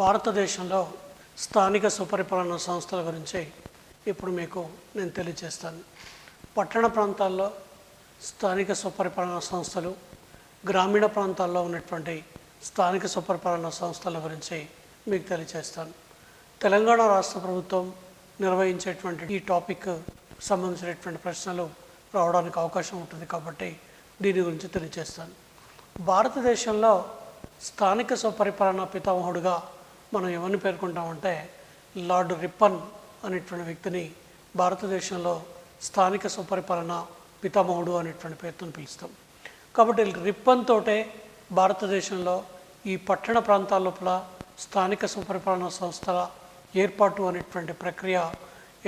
భారతదేశంలో స్థానిక సుపరిపాలన సంస్థల గురించి ఇప్పుడు మీకు నేను తెలియజేస్తాను. పట్టణ ప్రాంతాల్లో స్థానిక సుపరిపాలన సంస్థలు, గ్రామీణ ప్రాంతాల్లో ఉన్నటువంటి స్థానిక సుపరిపాలన సంస్థల గురించి మీకు తెలియజేస్తాను. తెలంగాణ రాష్ట్ర ప్రభుత్వం నిర్వహించేటువంటి ఈ టాపిక్ సంబంధించినటువంటి ప్రశ్నలు రావడానికి అవకాశం ఉంటుంది కాబట్టి దీని గురించి తెలియజేస్తాను. భారతదేశంలో స్థానిక సుపరిపాలన పితామహుడుగా మనం ఎవరిని పేర్కొంటామంటే లార్డ్ రిప్పన్ అనేటువంటి వ్యక్తిని భారతదేశంలో స్థానిక సుపరిపాలన పితామహుడు అనేటువంటి పేరుతో పిలుస్తాం. కాబట్టి రిప్పన్ తోటే భారతదేశంలో ఈ పట్టణ ప్రాంతాల లోపల స్థానిక సుపరిపాలన సంస్థల ఏర్పాటు అనేటువంటి ప్రక్రియ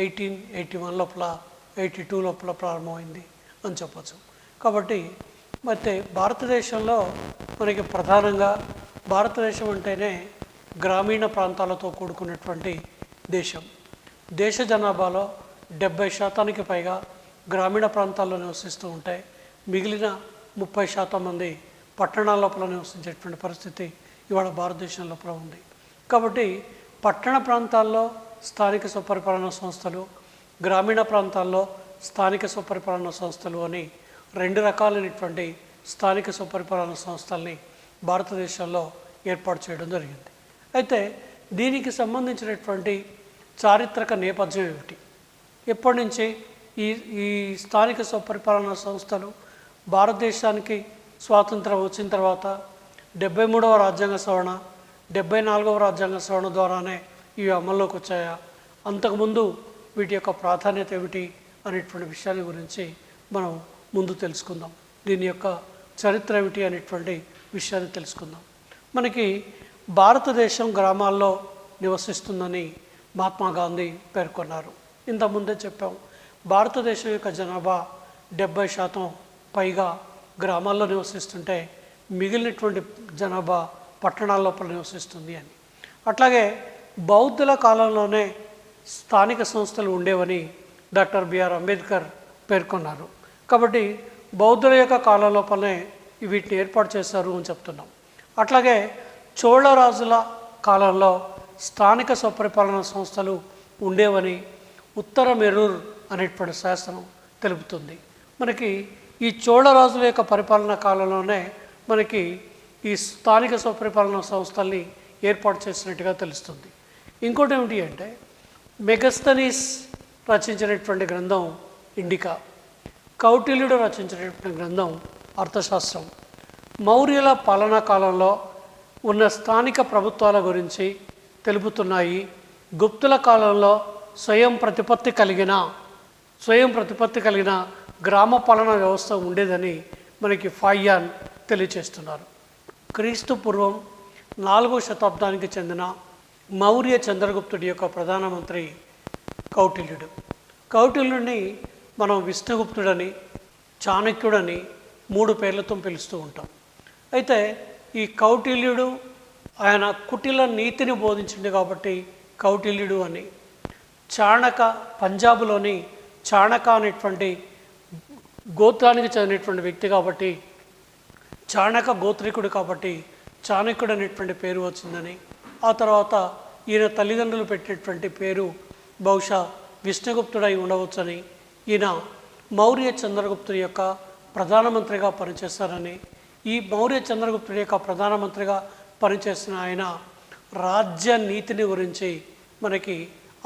1881 లోపల 82 లోపల ప్రారంభమైంది అని చెప్పచ్చు. కాబట్టి అయితే భారతదేశంలో మనకి ప్రధానంగా భారతదేశం అంటేనే గ్రామీణ ప్రాంతాలతో కూడుకున్నటువంటి దేశం. దేశ జనాభాలో 70% పైగా గ్రామీణ ప్రాంతాల్లో నివసిస్తూ ఉంటే మిగిలిన 30% మంది పట్టణాల లోపల నివసించేటువంటి పరిస్థితి ఇవాళ భారతదేశం లోపల ఉంది. కాబట్టి పట్టణ ప్రాంతాల్లో స్థానిక సుపరిపాలన సంస్థలు, గ్రామీణ ప్రాంతాల్లో స్థానిక సుపరిపాలన సంస్థలు అని రెండు రకాలైనటువంటి స్థానిక సుపరిపాలన సంస్థల్ని భారతదేశంలో ఏర్పాటు చేయడం జరిగింది. అయితే దీనికి సంబంధించినటువంటి చారిత్రక నేపథ్యం ఏమిటి? ఎప్పటి నుంచి ఈ స్థానిక సుపరిపాలన సంస్థలు భారతదేశానికి స్వాతంత్రం వచ్చిన తర్వాత 73వ రాజ్యాంగ సవరణ, 74వ రాజ్యాంగ సవరణ ద్వారానే ఇవి అమల్లోకి వచ్చాయా? అంతకుముందు వీటి యొక్క ప్రాధాన్యత ఏమిటి అనేటువంటి విషయాల గురించి మనం ముందు తెలుసుకుందాం. దీని యొక్క చరిత్ర ఏమిటి అనేటువంటి విషయాన్ని తెలుసుకుందాం. మనకి భారతదేశం గ్రామాల్లో నివసిస్తుందని మహాత్మా గాంధీ పేర్కొన్నారు. ఇంతకుముందే చెప్పాం, భారతదేశం యొక్క జనాభా 70% పైగా గ్రామాల్లో నివసిస్తుంటే మిగిలినటువంటి జనాభా పట్టణాల లోపల నివసిస్తుంది అని. అట్లాగే బౌద్ధుల కాలంలోనే స్థానిక సంస్థలు ఉండేవని డాక్టర్ బిఆర్ అంబేద్కర్ పేర్కొన్నారు. కాబట్టి బౌద్ధుల యొక్క కాలం లోపలనే వీటిని ఏర్పాటు చేశారు అని చెప్తున్నాం. అట్లాగే చోళ రాజుల కాలంలో స్థానిక సుపరిపాలన సంస్థలు ఉండేవని ఉత్తర మెరూర్ అనేటువంటి శాసనం తెలుపుతుంది. మనకి ఈ చోళ రాజుల యొక్క పరిపాలనా కాలంలోనే మనకి ఈ స్థానిక సుపరిపాలన సంస్థల్ని ఏర్పాటు చేసినట్టుగా తెలుస్తుంది. ఇంకోటి ఏమిటి అంటే మెగస్తనీస్ రచించినటువంటి గ్రంథం ఇండికా, కౌటిల్యుడు రచించినటువంటి గ్రంథం అర్థశాస్త్రం మౌర్యుల పాలనా కాలంలో ఉన్న స్థానిక ప్రభుత్వాల గురించి తెలుపుతున్నాయి. గుప్తుల కాలంలో స్వయం ప్రతిపత్తి కలిగిన గ్రామ పాలనా వ్యవస్థ ఉండేదని మనకి ఫాయ్యాన్ తెలియచేస్తున్నారు. క్రీస్తు పూర్వం 4వ శతాబ్దానికి చెందిన మౌర్య చంద్రగుప్తుడి యొక్క ప్రధానమంత్రి కౌటిల్యుడు. కౌటిల్యుడిని మనం విష్ణుగుప్తుడని, చాణక్యుడని 3 పేర్లతో పిలుస్తూ ఉంటాం. అయితే ఈ కౌటిల్యుడు ఆయన కుటిల నీతిని బోధించింది కాబట్టి కౌటిల్యుడు అని, చాణక పంజాబ్లోని చాణక అనేటువంటి గోత్రానికి చెందినటువంటి వ్యక్తి కాబట్టి చాణక గోత్రికుడు కాబట్టి చాణక్యుడు అనేటువంటి పేరు వచ్చిందని, ఆ తర్వాత ఈయన తల్లిదండ్రులు పెట్టినటువంటి పేరు బహుశా విష్ణుగుప్తుడై ఉండవచ్చని, ఈయన మౌర్య చంద్రగుప్తుడి యొక్క ప్రధానమంత్రిగా పనిచేస్తారని, ఈ మౌర్య చంద్రగుప్తుడి యొక్క ప్రధానమంత్రిగా పనిచేసిన ఆయన రాజ్య నీతిని గురించి మనకి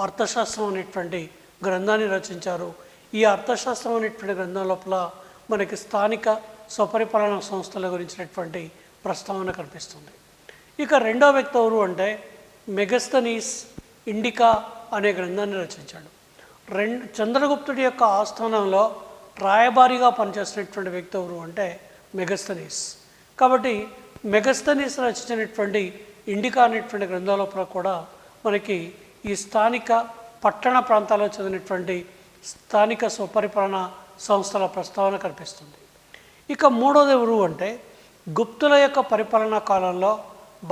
అర్థశాస్త్రం అనేటువంటి గ్రంథాన్ని రచించారు. ఈ అర్థశాస్త్రం అనేటువంటి గ్రంథం లోపల మనకి స్థానిక స్వపరిపాలన సంస్థల గురించినటువంటి ప్రస్తావన కనిపిస్తుంది. ఇక రెండో వ్యక్తి ఎవరు అంటే మెగస్తనీస్ ఇండికా అనే గ్రంథాన్ని రచించాడు. చంద్రగుప్తుడి యొక్క ఆస్థానంలో రాయబారిగా పనిచేసినటువంటి వ్యక్తి ఎవరు అంటే మెగస్తనీస్. కాబట్టి మెగస్తనీస్ రచించినటువంటి ఇండికా అనేటువంటి గ్రంథం లోపల కూడా మనకి ఈ స్థానిక పట్టణ ప్రాంతాల్లో చెందినటువంటి స్థానిక స్వపరిపాలన సంస్థల ప్రస్తావన కనిపిస్తుంది. ఇక మూడోది ఎవరు అంటే గుప్తుల యొక్క పరిపాలనా కాలంలో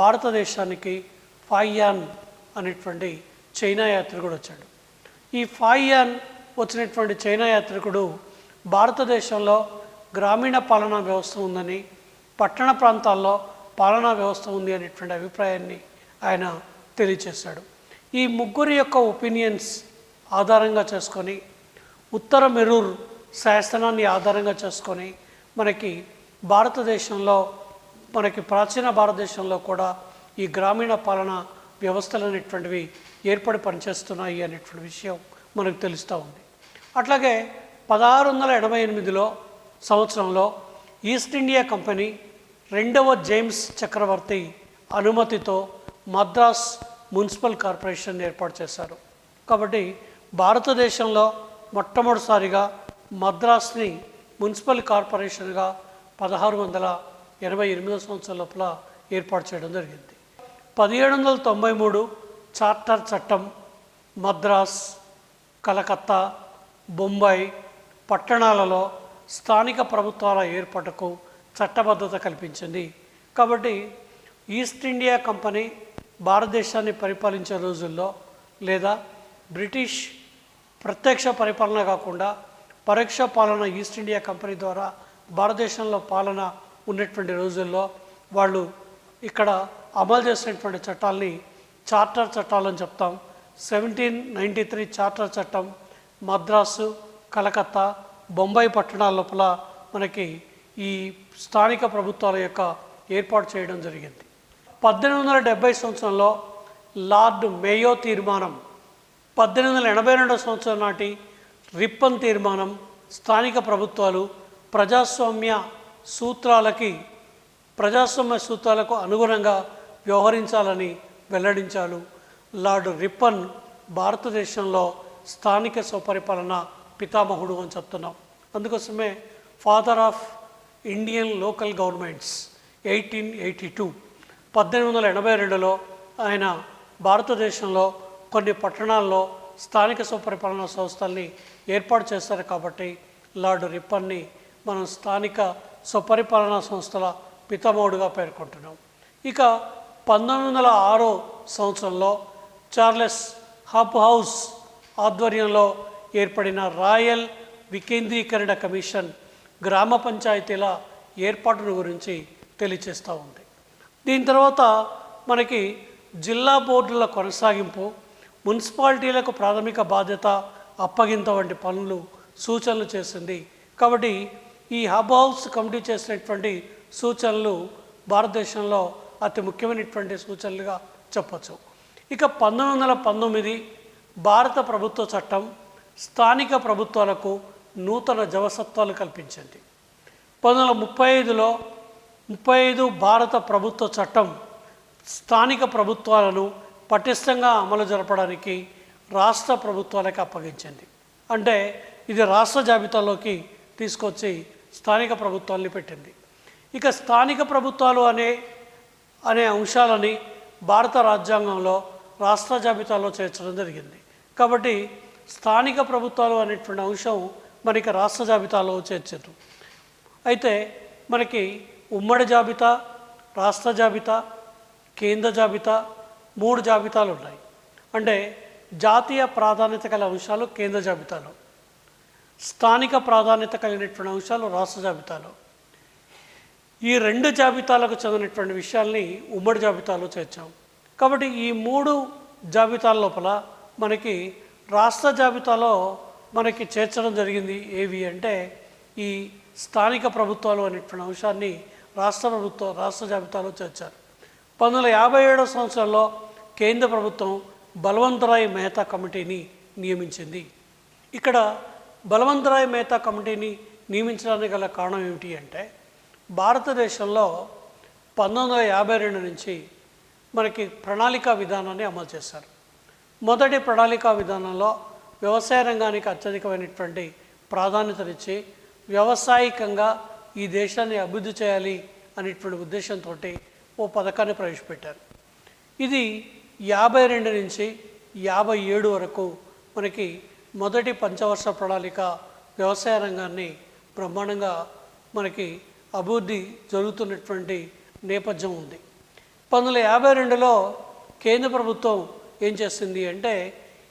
భారతదేశానికి ఫాయ్యాన్ అనేటువంటి చైనా యాత్రికుడు వచ్చాడు. ఈ ఫాయ్యాన్ వచ్చినటువంటి చైనా యాత్రికుడు భారతదేశంలో గ్రామీణ పాలనా వ్యవస్థ ఉందని, పట్టణ ప్రాంతాల్లో పాలనా వ్యవస్థ ఉంది అనేటువంటి అభిప్రాయాన్ని ఆయన తెలియచేశాడు. ఈ ముగ్గురి యొక్క ఒపీనియన్స్ ఆధారంగా చేసుకొని ఉత్తర మెరూర్ శాసనాన్ని ఆధారంగా చేసుకొని మనకి భారతదేశంలో మనకి ప్రాచీన భారతదేశంలో కూడా ఈ గ్రామీణ పాలన వ్యవస్థలు అనేటువంటివి ఏర్పడి పనిచేస్తున్నాయి అనేటువంటి విషయం మనకు తెలుస్తూ ఉంది. అట్లాగే 1688 సంవత్సరంలో ఈస్ట్ ఇండియా కంపెనీ రెండవ జేమ్స్ చక్రవర్తి అనుమతితో మద్రాస్ మున్సిపల్ కార్పొరేషన్ ఏర్పాటు చేశారు. కాబట్టి భారతదేశంలో మొట్టమొదటిసారిగా మద్రాస్ని మున్సిపల్ కార్పొరేషన్గా 1688 సంవత్సరం లోపల ఏర్పాటు చేయడం జరిగింది. 1793 చార్టర్ చట్టం మద్రాస్, కలకత్తా, బొంబాయి పట్టణాలలో స్థానిక ప్రభుత్వాల ఏర్పాటుకు చట్టబద్ధత కల్పించింది. కాబట్టి ఈస్ట్ ఇండియా కంపెనీ భారతదేశాన్ని పరిపాలించే రోజుల్లో లేదా బ్రిటిష్ ప్రత్యక్ష పరిపాలన కాకుండా పరోక్ష పాలన ఈస్ట్ ఇండియా కంపెనీ ద్వారా భారతదేశంలో పాలన ఉన్నటువంటి రోజుల్లో వాళ్ళు ఇక్కడ అమలు చేసినటువంటి చట్టాలని చార్టర్ చట్టాలని చెప్తాం. 1793 చార్టర్ చట్టం మద్రాసు, కలకత్తా, బొంబాయి పట్టణాల లోపల మనకి ఈ స్థానిక ప్రభుత్వాల యొక్క ఏర్పాటు చేయడం జరిగింది. 1870 సంవత్సరంలో లార్డ్ మేయో తీర్మానం, 1882 సంవత్సరం నాటి రిప్పన్ తీర్మానం స్థానిక ప్రభుత్వాలు ప్రజాస్వామ్య సూత్రాలకు అనుగుణంగా వ్యవహరించాలని వెల్లడించారు. లార్డ్ రిప్పన్ భారతదేశంలో స్థానిక స్వపరిపాలన పితామహుడు అని చెప్తున్నాం. అందుకోసమే father of Indian local governments 1882 1882లో ఆయన భారతదేశంలో కొన్ని పట్టణాల్లో స్థానిక స్వపరిపాలన సంస్థల్ని ఏర్పాటు చేస్తారు. కాబట్టి లార్డ్ రిప్పన్ని మనం స్థానిక స్వపరిపాలనా సంస్థల పితామహుడుగా పేర్కొంటున్నాం. ఇక 1906 సంవత్సరంలో చార్లెస్ హబ్ హౌస్ ఆధ్వర్యంలో ఏర్పడిన రాయల్ వికేంద్రీకరణ కమిషన్ గ్రామ పంచాయతీల ఏర్పాటును గురించి తెలియచేస్తూ ఉంది. దీని తర్వాత మనకి జిల్లా బోర్డుల కొనసాగింపు, మున్సిపాలిటీలకు ప్రాథమిక బాధ్యత అప్పగింత వంటి పనులు సూచనలు చేసింది. కాబట్టి ఈ హబ్ హౌస్ కమిటీ చేసినటువంటి సూచనలు భారతదేశంలో అతి ముఖ్యమైనటువంటి సూచనలుగా చెప్పచ్చు. ఇక 1919 భారత ప్రభుత్వ చట్టం స్థానిక ప్రభుత్వాలకు నూతన జవసత్వాలు కల్పించింది. 1935 భారత ప్రభుత్వ చట్టం స్థానిక ప్రభుత్వాలను పటిష్టంగా అమలు జరపడానికి రాష్ట్ర ప్రభుత్వాలకు అప్పగించింది. అంటే ఇది రాష్ట్ర జాబితాలోకి తీసుకొచ్చి స్థానిక ప్రభుత్వాల్ని పెట్టింది. ఇక స్థానిక ప్రభుత్వాలు అనే అంశాలని భారత రాజ్యాంగంలో రాష్ట్ర జాబితాలో చేర్చడం జరిగింది. కాబట్టి స్థానిక ప్రభుత్వాలు అనేటువంటి అంశం మనకి రాష్ట్ర జాబితాలో చేర్చారు. అయితే మనకి ఉమ్మడి జాబితా, రాష్ట్ర జాబితా, కేంద్ర జాబితా 3 జాబితాలు ఉన్నాయి. అంటే జాతీయ ప్రాధాన్యత గల అంశాలు కేంద్ర జాబితాలో, స్థానిక ప్రాధాన్యత కలిగినటువంటి అంశాలు రాష్ట్ర జాబితాలో. ఈ 2 జాబితాలకు చెందినటువంటి విషయాల్ని ఉమ్మడి జాబితాలో చేర్చాం. కాబట్టి ఈ 3 జాబితాల లోపల మనకి రాష్ట్ర జాబితాలో మనకి చేర్చడం జరిగింది. ఏవి అంటే ఈ స్థానిక ప్రభుత్వాలు అనేటువంటి అంశాన్ని రాష్ట్ర జాబితాలో చేర్చారు. 1957 సంవత్సరంలో కేంద్ర ప్రభుత్వం బలవంతరాయ్ మెహతా కమిటీని నియమించింది. ఇక్కడ బలవంతరాయ్ మెహతా కమిటీని నియమించడానికి గల కారణం ఏమిటి అంటే భారతదేశంలో 1952 నుంచి మనకి ప్రణాళికా విధానాన్ని అమలు చేశారు. మొదటి ప్రణాళికా విధానంలో వ్యవసాయ రంగానికి అత్యధికమైనటువంటి ప్రాధాన్యతనిచ్చి వ్యవసాయికంగా ఈ దేశాన్ని అభివృద్ధి చేయాలి అనేటువంటి ఉద్దేశంతో ఓ పథకాన్ని ప్రవేశపెట్టారు. ఇది 52 నుంచి 57 వరకు మనకి మొదటి పంచవర్ష ప్రణాళిక వ్యవసాయ రంగాన్ని బ్రహ్మాండంగా మనకి అభివృద్ధి జరుగుతున్నటువంటి నేపథ్యం ఉంది. 1952లో కేంద్ర ప్రభుత్వం ఏం చేసింది అంటే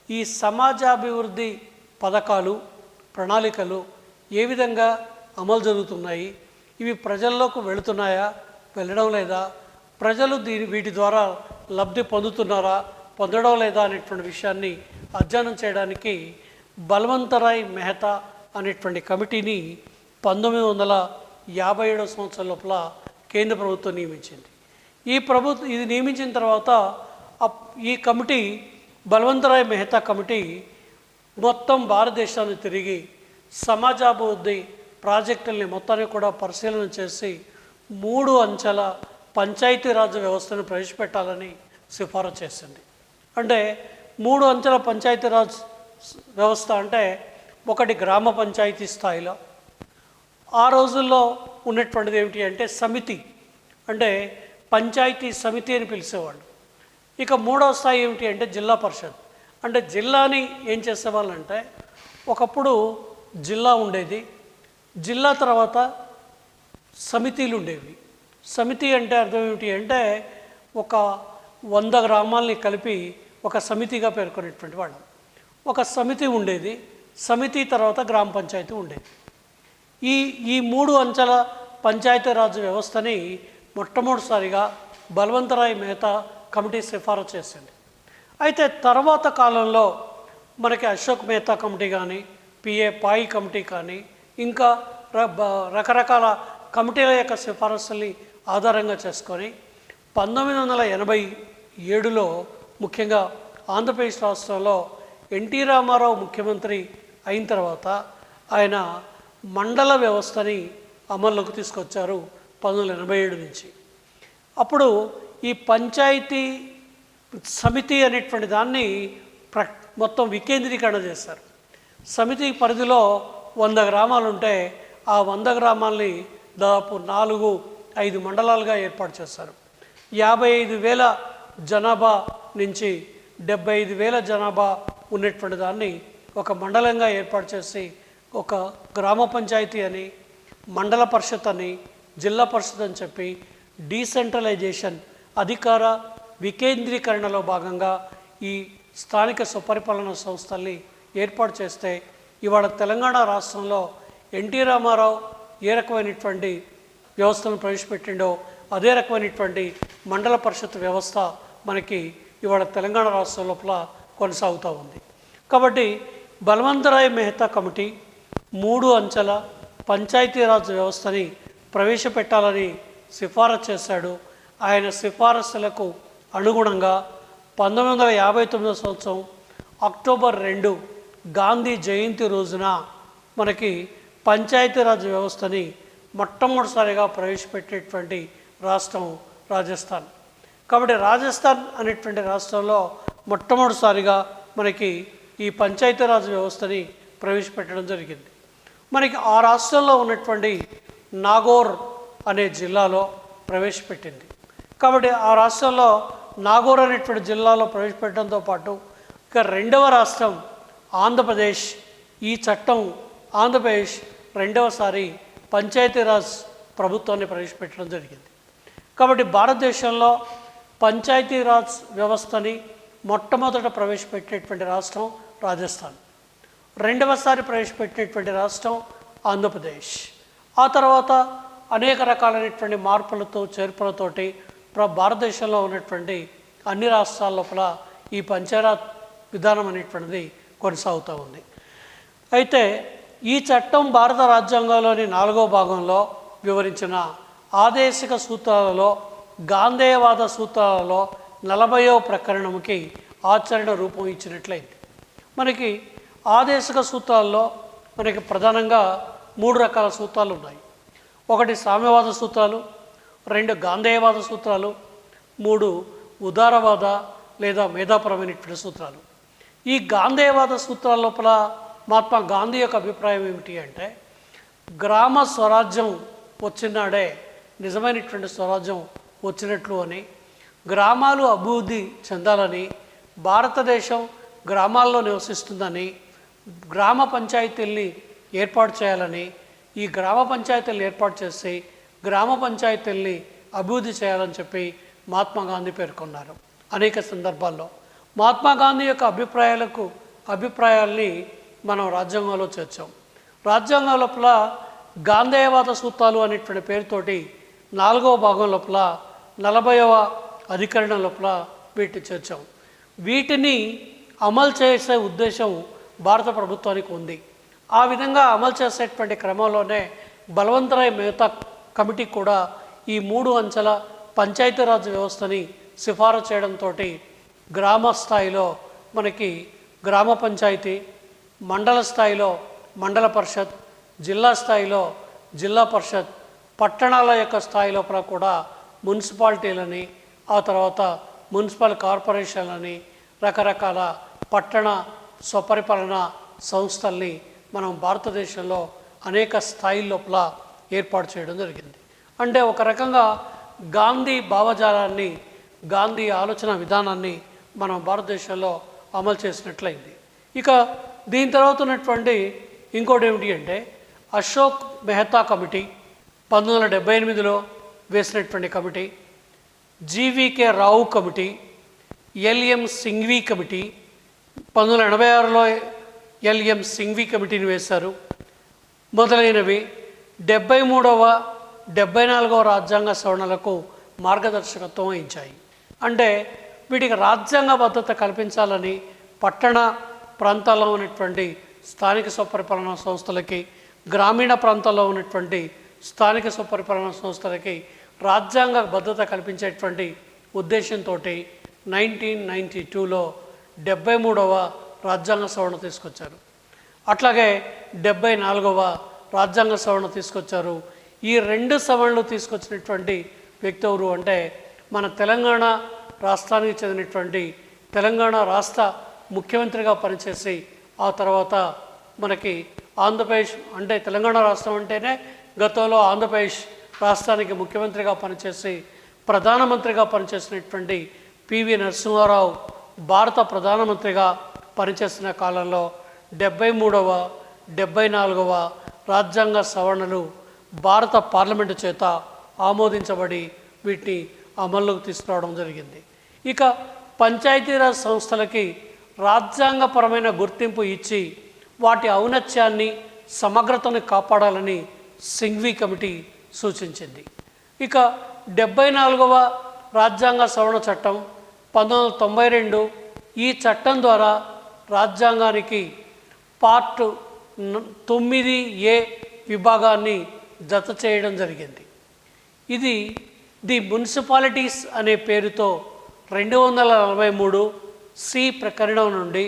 ఈ సమాజాభివృద్ధి పథకాలు, ప్రణాళికలు ఏ విధంగా అమలు జరుగుతున్నాయి, ఇవి ప్రజల్లోకి వెళుతున్నాయా, వెళ్ళడం లేదా, ప్రజలు వీటి ద్వారా లబ్ధి పొందుతున్నారా, పొందడం లేదా అనేటువంటి విషయాన్ని అధ్యయనం చేయడానికి బల్వంతరాయ్ మెహతా అనేటువంటి కమిటీని 1957 సంవత్సరం లోపల కేంద్ర ప్రభుత్వం నియమించింది. ఇది నియమించిన తర్వాత ఈ కమిటీ, బల్వంతరాయ్ మెహతా కమిటీ మొత్తం భారతదేశాన్ని తిరిగి సమాజాభివృద్ధి ప్రాజెక్టుల్ని మొత్తాన్ని కూడా పరిశీలన చేసి 3 అంచెల పంచాయతీరాజ్ వ్యవస్థను ప్రవేశపెట్టాలని సిఫారసు చేసింది. అంటే 3 అంచెల పంచాయతీరాజ్ వ్యవస్థ అంటే ఒకటి గ్రామ పంచాయతీ స్థాయిలో, ఆ రోజుల్లో ఉన్నటువంటిది ఏమిటి అంటే సమితి, అంటే పంచాయతీ సమితి అని పిలిచేవాళ్ళు. ఇక మూడవ స్థాయి ఏమిటి అంటే జిల్లా పరిషత్. అంటే జిల్లాని ఏం చేసేవాళ్ళంటే ఒకప్పుడు జిల్లా ఉండేది, జిల్లా తర్వాత సమితిలు ఉండేవి. సమితి అంటే అర్థం ఏమిటి అంటే ఒక 100 గ్రామాలని కలిపి ఒక సమితిగా పేర్కొనేటువంటి వాళ్ళం. ఒక సమితి ఉండేది, సమితి తర్వాత గ్రామ పంచాయతీ ఉండేది. ఈ 3 అంచెల పంచాయతీరాజ్ వ్యవస్థని మొట్టమొదటిసారిగా బల్వంతరాయ్ మెహతా కమిటీ సిఫారసు చేసింది. అయితే తర్వాత కాలంలో మనకి అశోక్ మెహతా కమిటీ కానీ, పిఏ పాయి కమిటీ కానీ, ఇంకా రకరకాల కమిటీల యొక్క సిఫారసుల్ని ఆధారంగా చేసుకొని 1987లో ముఖ్యంగా ఆంధ్రప్రదేశ్ రాష్ట్రంలో ఎన్టీ రామారావు ముఖ్యమంత్రి అయిన తర్వాత ఆయన మండల వ్యవస్థని అమల్లోకి తీసుకొచ్చారు 1987 నుంచి. అప్పుడు ఈ పంచాయతీ సమితి అనేటువంటి దాన్ని మొత్తం వికేంద్రీకరణ చేశారు. సమితి పరిధిలో 100 గ్రామాలు ఉంటే ఆ 100 గ్రామాలని దాదాపు 4-5 మండలాలుగా ఏర్పాటు చేశారు. 55,000 జనాభా నుంచి 75,000 జనాభా ఉన్నటువంటి దాన్ని ఒక మండలంగా ఏర్పాటు చేసి ఒక గ్రామ పంచాయతీ అని, మండల పరిషత్ అని, జిల్లా పరిషత్ అని చెప్పి డీసెంట్రలైజేషన్, అధికార వికేంద్రీకరణలో భాగంగా ఈ స్థానిక స్వపరిపాలన సంస్థల్ని ఏర్పాటు చేస్తే ఇవాళ తెలంగాణ రాష్ట్రంలో ఎన్టీ రామారావు ఏ రకమైనటువంటి వ్యవస్థను ప్రవేశపెట్టిండో అదే రకమైనటువంటి మండల పరిషత్ వ్యవస్థ మనకి ఇవాళ తెలంగాణ రాష్ట్రం లోపల కొనసాగుతూ ఉంది. కాబట్టి బల్వంతరాయ్ మెహతా కమిటీ 3 అంచెల పంచాయతీరాజ్ వ్యవస్థని ప్రవేశపెట్టాలని సిఫారసు చేశాడు. ఆయన సిఫారసులకు అనుగుణంగా 1959 సంవత్సరం అక్టోబర్ 2 గాంధీ జయంతి రోజున మనకి పంచాయతీరాజ్ వ్యవస్థని మొట్టమొదటిసారిగా ప్రవేశపెట్టేటువంటి రాష్ట్రం రాజస్థాన్. కాబట్టి రాజస్థాన్ అనేటువంటి రాష్ట్రంలో మొట్టమొదటిసారిగా మనకి ఈ పంచాయతీరాజ్ వ్యవస్థని ప్రవేశపెట్టడం జరిగింది. మనకి ఆ రాష్ట్రంలో ఉన్నటువంటి నాగోర్ అనే జిల్లాలో ప్రవేశపెట్టింది. కాబట్టి ఆ రాష్ట్రంలో నాగోర్ అనేటువంటి జిల్లాలో ప్రవేశపెట్టడంతో పాటు ఇక రెండవ రాష్ట్రం ఆంధ్రప్రదేశ్, ఈ చట్టం ఆంధ్రప్రదేశ్ రెండవసారి పంచాయతీరాజ్ ప్రభుత్వాన్ని ప్రవేశపెట్టడం జరిగింది. కాబట్టి భారతదేశంలో పంచాయతీరాజ్ వ్యవస్థని మొట్టమొదట ప్రవేశపెట్టేటువంటి రాష్ట్రం రాజస్థాన్, రెండవసారి ప్రవేశపెట్టేటువంటి రాష్ట్రం ఆంధ్రప్రదేశ్. ఆ తర్వాత అనేక రకాలైనటువంటి మార్పులతో చేర్పులతోటి భారతదేశంలో ఉన్నటువంటి అన్ని రాష్ట్రాల లోపల ఈ పంచాయత్ విధానం అనేటువంటిది కొనసాగుతూ ఉంది. అయితే ఈ చట్టం భారత రాజ్యాంగంలోని 4వ భాగంలో వివరించిన ఆదేశిక సూత్రాలలో గాంధేయవాద సూత్రాలలో 40వ ప్రకరణంకి ఆచరణ రూపం ఇచ్చినట్లయింది. మనకి ఆదేశిక సూత్రాల్లో మనకి ప్రధానంగా 3 రకాల సూత్రాలు ఉన్నాయి. ఒకటి సామ్యవాద సూత్రాలు, 2 గాంధేయవాద సూత్రాలు, 3 ఉదారవాద లేదా మేధాపరమైనటువంటి సూత్రాలు. ఈ గాంధేయవాద సూత్రాల లోపల మహాత్మా గాంధీ యొక్క అభిప్రాయం ఏమిటి అంటే గ్రామ స్వరాజ్యం వచ్చినాడే నిజమైనటువంటి స్వరాజ్యం వచ్చినట్లు అని, గ్రామాలు అభివృద్ధి చెందాలని, భారతదేశం గ్రామాల్లో నివసిస్తుందని, గ్రామ పంచాయతీల్ని ఏర్పాటు చేయాలని, ఈ గ్రామ పంచాయతీలను ఏర్పాటు చేసి గ్రామ పంచాయతీల్ని అభివృద్ధి చేయాలని చెప్పి మహాత్మా గాంధీ పేర్కొన్నారు. అనేక సందర్భాల్లో మహాత్మా గాంధీ యొక్క అభిప్రాయాల్ని మనం రాజ్యాంగంలో చేర్చాం. రాజ్యాంగం లోపల గాంధేయవాద సూత్రాలు అనేటువంటి పేరుతోటి 4వ భాగం లోపల 40వ అధికరణం లోపల వీటిని చేర్చాం. వీటిని అమలు చేసే ఉద్దేశం భారత ప్రభుత్వానికి ఉంది. ఆ విధంగా అమలు చేసేటువంటి క్రమంలోనే బలవంతరాయ్ మెహతా కమిటీ కూడా ఈ 3 అంచెల పంచాయతీరాజ్ వ్యవస్థని సిఫారసు చేయడంతో గ్రామ స్థాయిలో మనకి గ్రామ పంచాయతీ, మండల స్థాయిలో మండల పరిషత్, జిల్లా స్థాయిలో జిల్లా పరిషత్, పట్టణాల యొక్క స్థాయి లోపల కూడా మున్సిపాలిటీలని, ఆ తర్వాత మున్సిపల్ కార్పొరేషన్లని, రకరకాల పట్టణ స్వపరిపాలన సంస్థల్ని మనం భారతదేశంలో అనేక స్థాయిల లోపల ఏర్పాటు చేయడం జరిగింది. అంటే ఒక రకంగా గాంధీ భావజాలాన్ని, గాంధీ ఆలోచన విధానాన్ని మనం భారతదేశంలో అమలు చేసినట్లయింది. ఇక దీని తర్వాత ఉన్నటువంటి ఇంకోటి ఏమిటి అంటే అశోక్ మెహతా కమిటీ 1978లో వేసినటువంటి committee, GVK Rao committee, LM Singhvi committee 1986లో ఎల్ఎం సింఘ్వి కమిటీని వేశారు. మొదలైనవి 73వ 74వ రాజ్యాంగ సవరణలకు మార్గదర్శకత్వం వహించాయి. అంటే వీటికి రాజ్యాంగబద్ధత కల్పించాలని పట్టణ ప్రాంతాల్లో ఉన్నటువంటి స్థానిక స్వపరిపాలనా సంస్థలకి, గ్రామీణ ప్రాంతాల్లో ఉన్నటువంటి స్థానిక స్వపరిపాలనా సంస్థలకి రాజ్యాంగ భద్రత కల్పించేటువంటి ఉద్దేశంతో 1992లో 73వ రాజ్యాంగ సవరణ తీసుకొచ్చారు. అట్లాగే 74వ రాజ్యాంగ సవరణ తీసుకొచ్చారు. ఈ 2 సవరణలు తీసుకొచ్చినటువంటి వ్యక్తి ఎవరు అంటే మన తెలంగాణ రాష్ట్రానికి చెందినటువంటి తెలంగాణ రాష్ట్ర ముఖ్యమంత్రిగా పనిచేసి ఆ తర్వాత మనకి ఆంధ్రప్రదేశ్, అంటే తెలంగాణ రాష్ట్రం అంటేనే గతంలో ఆంధ్రప్రదేశ్ రాష్ట్రానికి ముఖ్యమంత్రిగా పనిచేసి ప్రధానమంత్రిగా పనిచేసినటువంటి పివి నరసింహారావు భారత ప్రధానమంత్రిగా పనిచేసిన కాలంలో 73వ 74వ రాజ్యాంగ సవరణలు భారత పార్లమెంటు చేత ఆమోదించబడి వీటిని అమల్లోకి తీసుకురావడం జరిగింది. ఇక పంచాయతీరాజ్ సంస్థలకి రాజ్యాంగపరమైన గుర్తింపు ఇచ్చి వాటి ఔన్నత్యాన్ని, సమగ్రతను కాపాడాలని సింఘ్వి కమిటీ సూచించింది. ఇక 74వ రాజ్యాంగ సవరణ చట్టం 1992 ఈ చట్టం ద్వారా రాజ్యాంగానికి పార్ట్ 9A విభాగాన్ని జత చేయడం జరిగింది. ఇది ది మున్సిపాలిటీస్ అనే పేరుతో 243 సి ప్రకరణం నుండి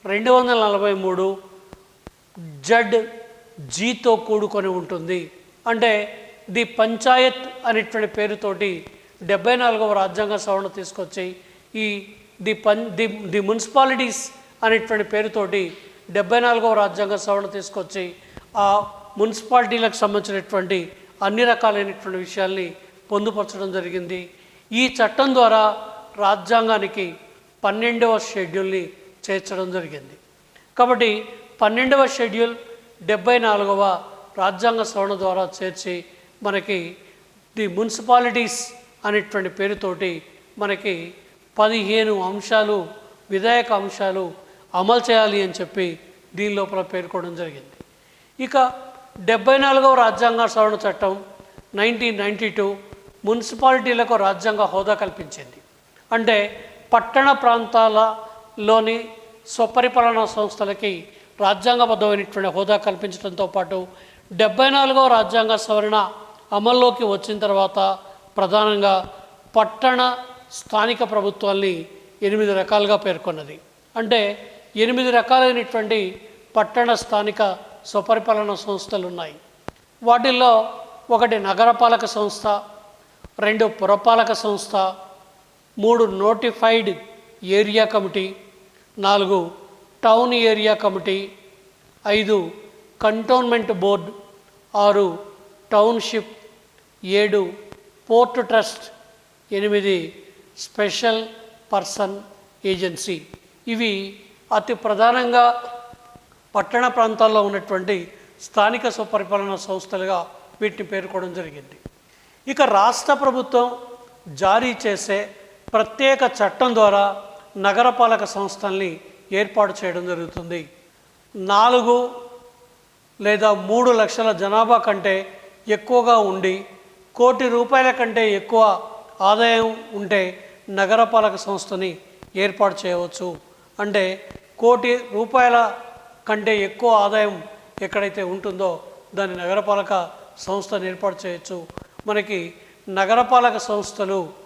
243 జడ్ జీతో కూడుకొని ఉంటుంది. అంటే ది పంచాయత్ అనేటువంటి పేరుతోటి 74వ రాజ్యాంగ సవరణ తీసుకొచ్చి ఈ ది మున్సిపాలిటీస్ అనేటువంటి పేరుతోటి 74వ రాజ్యాంగ సవరణ తీసుకొచ్చి ఆ మున్సిపాలిటీలకు సంబంధించినటువంటి అన్ని రకాలైనటువంటి విషయాల్ని పొందుపరచడం జరిగింది. ఈ చట్టం ద్వారా రాజ్యాంగానికి 12వ షెడ్యూల్ని చేర్చడం జరిగింది. కాబట్టి 12వ షెడ్యూల్ 74వ రాజ్యాంగ సవరణ ద్వారా చేర్చి మనకి ది మున్సిపాలిటీస్ అనేటువంటి పేరుతోటి మనకి 15 అంశాలు, విధాయక అంశాలు అమలు చేయాలి అని చెప్పి దీని లోపల పేర్కొనడం జరిగింది. ఇక 74వ రాజ్యాంగ సవరణ చట్టం 1992 మున్సిపాలిటీలకు రాజ్యాంగ హోదా కల్పించింది. అంటే పట్టణ ప్రాంతాలలోని స్వపరిపాలనా సంస్థలకి రాజ్యాంగబద్ధమైనటువంటి హోదా కల్పించడంతో పాటు 74వ రాజ్యాంగ సవరణ అమల్లోకి వచ్చిన తర్వాత ప్రధానంగా పట్టణ స్థానిక ప్రభుత్వాల్ని 8 రకాలుగా పేర్కొన్నది. అంటే 8 రకాలైనటువంటి పట్టణ స్థానిక స్వపరిపాలన సంస్థలు ఉన్నాయి. వాటిల్లో 1 నగరపాలక సంస్థ, 2 పురపాలక సంస్థ, 3 notified area committee, 4 town area committee, 5 cantonment board, 6 township, 7 port trust, 8 special person agency. ఇవి అతి ప్రధానంగా పట్టణ ప్రాంతాల్లో ఉన్నటువంటి స్థానిక స్వపరిపాలన సంస్థలుగా వీటిని పేర్కోవడం జరిగింది. ఇక రాష్ట్ర ప్రభుత్వం జారీ చేసే ప్రత్యేక చట్టం ద్వారా నగరపాలక సంస్థల్ని ఏర్పాటు చేయడం జరుగుతుంది. 4 లేదా 3 లక్షల జనాభా కంటే ఎక్కువగా ఉండి 1 కోటి రూపాయల కంటే ఎక్కువ ఆదాయం ఉంటే నగరపాలక సంస్థని ఏర్పాటు చేయవచ్చు. అంటే ₹1,00,00,000 కంటే ఎక్కువ ఆదాయం ఎక్కడైతే ఉంటుందో దాన్ని నగరపాలక సంస్థను ఏర్పాటు చేయొచ్చు. మనకి నగరపాలక సంస్థల్లో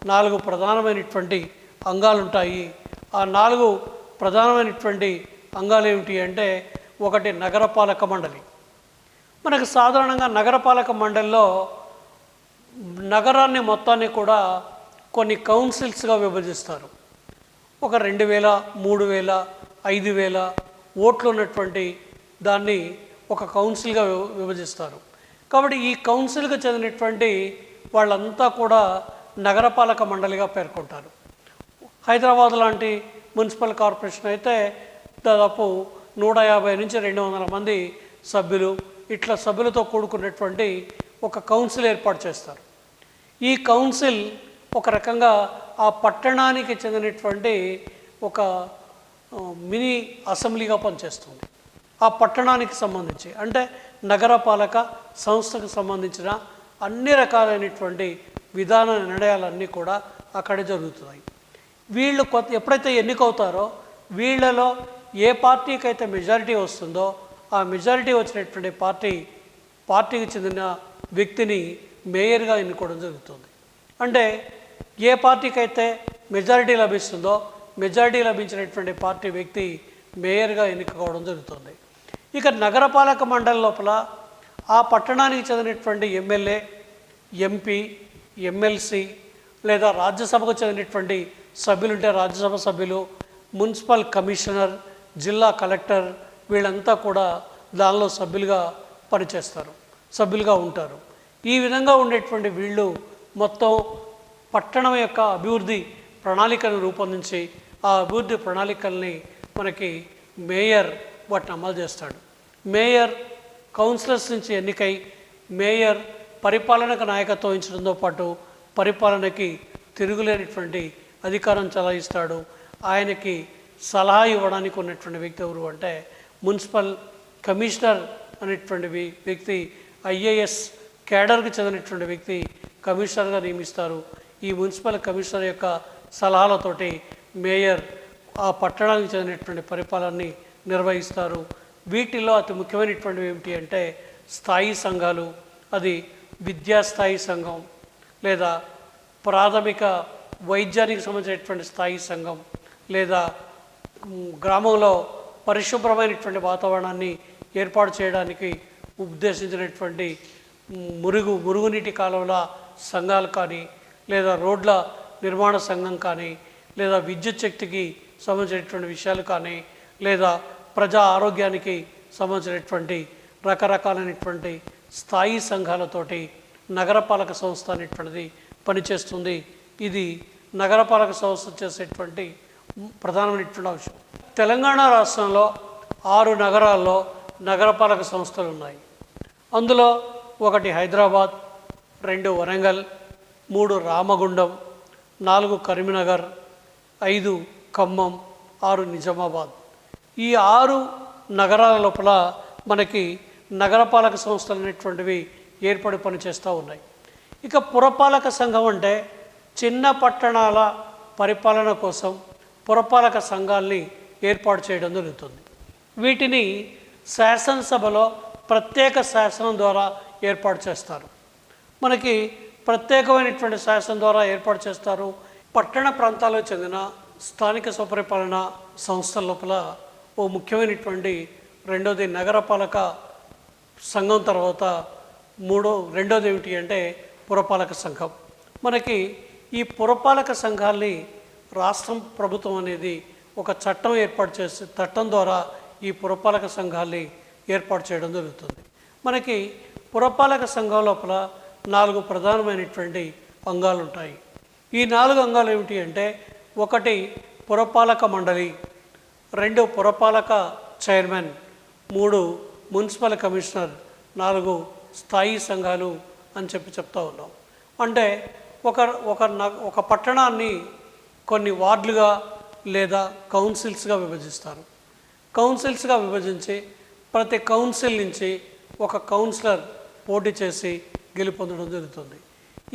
4 ప్రధానమైనటువంటి అంగాలు ఉంటాయి. ఆ 4 ప్రధానమైనటువంటి అంగాలు ఏమిటి అంటే, ఒకటి నగరపాలక మండలి. మనకు సాధారణంగా నగరపాలక మండలిలో నగరాన్ని మొత్తాన్ని కూడా కొన్ని కౌన్సిల్స్గా విభజిస్తారు. ఒక 2,000, 3,000, 5,000 ఓట్లు ఉన్నటువంటి దాన్ని ఒక కౌన్సిల్గా విభజిస్తారు. కాబట్టి ఈ కౌన్సిల్కి చెందినటువంటి వాళ్ళంతా కూడా నగరపాలక మండలిగా పేర్కొంటారు. హైదరాబాద్ లాంటి మున్సిపల్ కార్పొరేషన్ అయితే దాదాపు 150 నుంచి 200 మంది సభ్యులు, ఇట్లా సభ్యులతో కూడుకున్నటువంటి ఒక కౌన్సిల్ ఏర్పాటు చేస్తారు. ఈ కౌన్సిల్ ఒక రకంగా ఆ పట్టణానికి చెందినటువంటి ఒక మినీ అసెంబ్లీగా పనిచేస్తుంది. ఆ పట్టణానికి సంబంధించి అంటే నగరపాలక సంస్థకు సంబంధించిన అన్ని రకాలైనటువంటి విధాన నిర్ణయాలన్నీ కూడా అక్కడే జరుగుతున్నాయి. వీళ్ళు ఎప్పుడైతే ఎన్నికవుతారో వీళ్ళలో ఏ పార్టీకి అయితే మెజారిటీ వస్తుందో ఆ మెజారిటీ వచ్చినటువంటి పార్టీకి చెందిన వ్యక్తిని మేయర్గా ఎన్నుకోవడం జరుగుతుంది. అంటే ఏ పార్టీకి అయితే మెజారిటీ లభిస్తుందో మెజారిటీ లభించినటువంటి పార్టీ వ్యక్తి మేయర్గా ఎన్నుకోవడం జరుగుతుంది. ఇక నగరపాలక మండలి లోపల ఆ పట్టణానికి చెందినటువంటి ఎమ్మెల్యే, ఎంపీ, ఎమ్మెల్సీ లేదా రాజ్యసభకు చెందినటువంటి సభ్యులుంటే రాజ్యసభ సభ్యులు, మున్సిపల్ కమిషనర్, జిల్లా కలెక్టర్ వీళ్ళంతా కూడా దానిలో సభ్యులుగా ఉంటారు. ఈ విధంగా ఉండేటువంటి వీళ్ళు మొత్తం పట్టణం యొక్క అభివృద్ధి ప్రణాళికను రూపొందించి ఆ అభివృద్ధి ప్రణాళికల్ని మనకి మేయర్ వాటిని అమలు చేస్తాడు. మేయర్ కౌన్సిలర్స్ నుంచి ఎన్నికై మేయర్ పరిపాలనకు నాయకత్వం వహించడంతో పాటు పరిపాలనకి తిరుగులేనటువంటి అధికారం చలాయిస్తాడు. ఆయనకి సలహా ఇవ్వడానికి ఉన్నటువంటి వ్యక్తి ఎవరు అంటే మున్సిపల్ కమిషనర్ అనేటువంటి వ్యక్తి, ఐఏఎస్ క్యాడర్కి చెందినటువంటి వ్యక్తి కమిషనర్గా నియమిస్తారు. ఈ మున్సిపల్ కమిషనర్ యొక్క సలహాలతోటి మేయర్ ఆ పట్టణానికి చెందినటువంటి పరిపాలనని నిర్వహిస్తారు. వీటిల్లో అతి ముఖ్యమైనటువంటివి ఏమిటి అంటే స్థాయి సంఘాలు, అది విద్యాస్థాయి సంఘం లేదా ప్రాథమిక వైద్యానికి సంబంధించినటువంటి స్థాయి సంఘం లేదా గ్రామంలో పరిశుభ్రమైనటువంటి వాతావరణాన్ని ఏర్పాటు చేయడానికి ఉద్దేశించినటువంటి మురుగునీటి కాలువల సంఘాలు కానీ లేదా రోడ్ల నిర్మాణ సంఘం కానీ లేదా విద్యుత్ శక్తికి సంబంధించినటువంటి విషయాలు కానీ లేదా ప్రజా ఆరోగ్యానికి సంబంధించినటువంటి రకరకాలైనటువంటి స్థాయి సంఘాలతోటి నగరపాలక సంస్థ అనేటువంటిది పనిచేస్తుంది. ఇది నగరపాలక సంస్థ చేసేటువంటి ప్రధానమైనటువంటి అంశం. తెలంగాణ రాష్ట్రంలో 6 నగరాల్లో నగరపాలక సంస్థలు ఉన్నాయి. అందులో 1 హైదరాబాద్, 2 వరంగల్, 3 రామగుండం, 4 కరీంనగర్, 5 ఖమ్మం, 6 నిజామాబాద్. ఈ 6 నగరాల లోపల మనకి నగరపాలక సంస్థలు అనేటువంటివి ఏర్పడి పనిచేస్తూ ఉన్నాయి. ఇక పురపాలక సంఘం అంటే చిన్న పట్టణాల పరిపాలన కోసం పురపాలక సంఘాల్ని ఏర్పాటు చేయడం జరుగుతుంది. వీటిని శాసనసభలో ప్రత్యేక శాసనం ద్వారా ఏర్పాటు చేస్తారు. మనకి ప్రత్యేకమైనటువంటి శాసనం ద్వారా ఏర్పాటు చేస్తారు. పట్టణ ప్రాంతాలకు చెందిన స్థానిక స్వపరిపాలన సంస్థల లోపల ఓ ముఖ్యమైనటువంటి రెండోది నగరపాలక సంఘం తర్వాత రెండోది ఏమిటి అంటే పురపాలక సంఘం. మనకి ఈ పురపాలక సంఘాల్ని రాష్ట్రం ప్రభుత్వం అనేది ఒక చట్టం ఏర్పాటు చేసి చట్టం ద్వారా ఈ పురపాలక సంఘాల్ని ఏర్పాటు చేయడం జరుగుతుంది. మనకి పురపాలక సంఘం లోపల 4 ప్రధానమైనటువంటి అంగాలు ఉంటాయి. ఈ 4 అంగాలు ఏమిటి అంటే 1 పురపాలక మండలి, 2 పురపాలక చైర్మన్, 3 మున్సిపల్ కమిషనర్, 4 స్థాయి సంఘాలు అని చెప్తా ఉన్నాం. అంటే ఒక పట్టణాన్ని కొన్ని వార్డులుగా లేదా కౌన్సిల్స్గా విభజిస్తారు. కౌన్సిల్స్గా విభజించి ప్రతి కౌన్సిల్ నుంచి ఒక కౌన్సిలర్ పోటీ చేసి గెలుపొందడం జరుగుతుంది.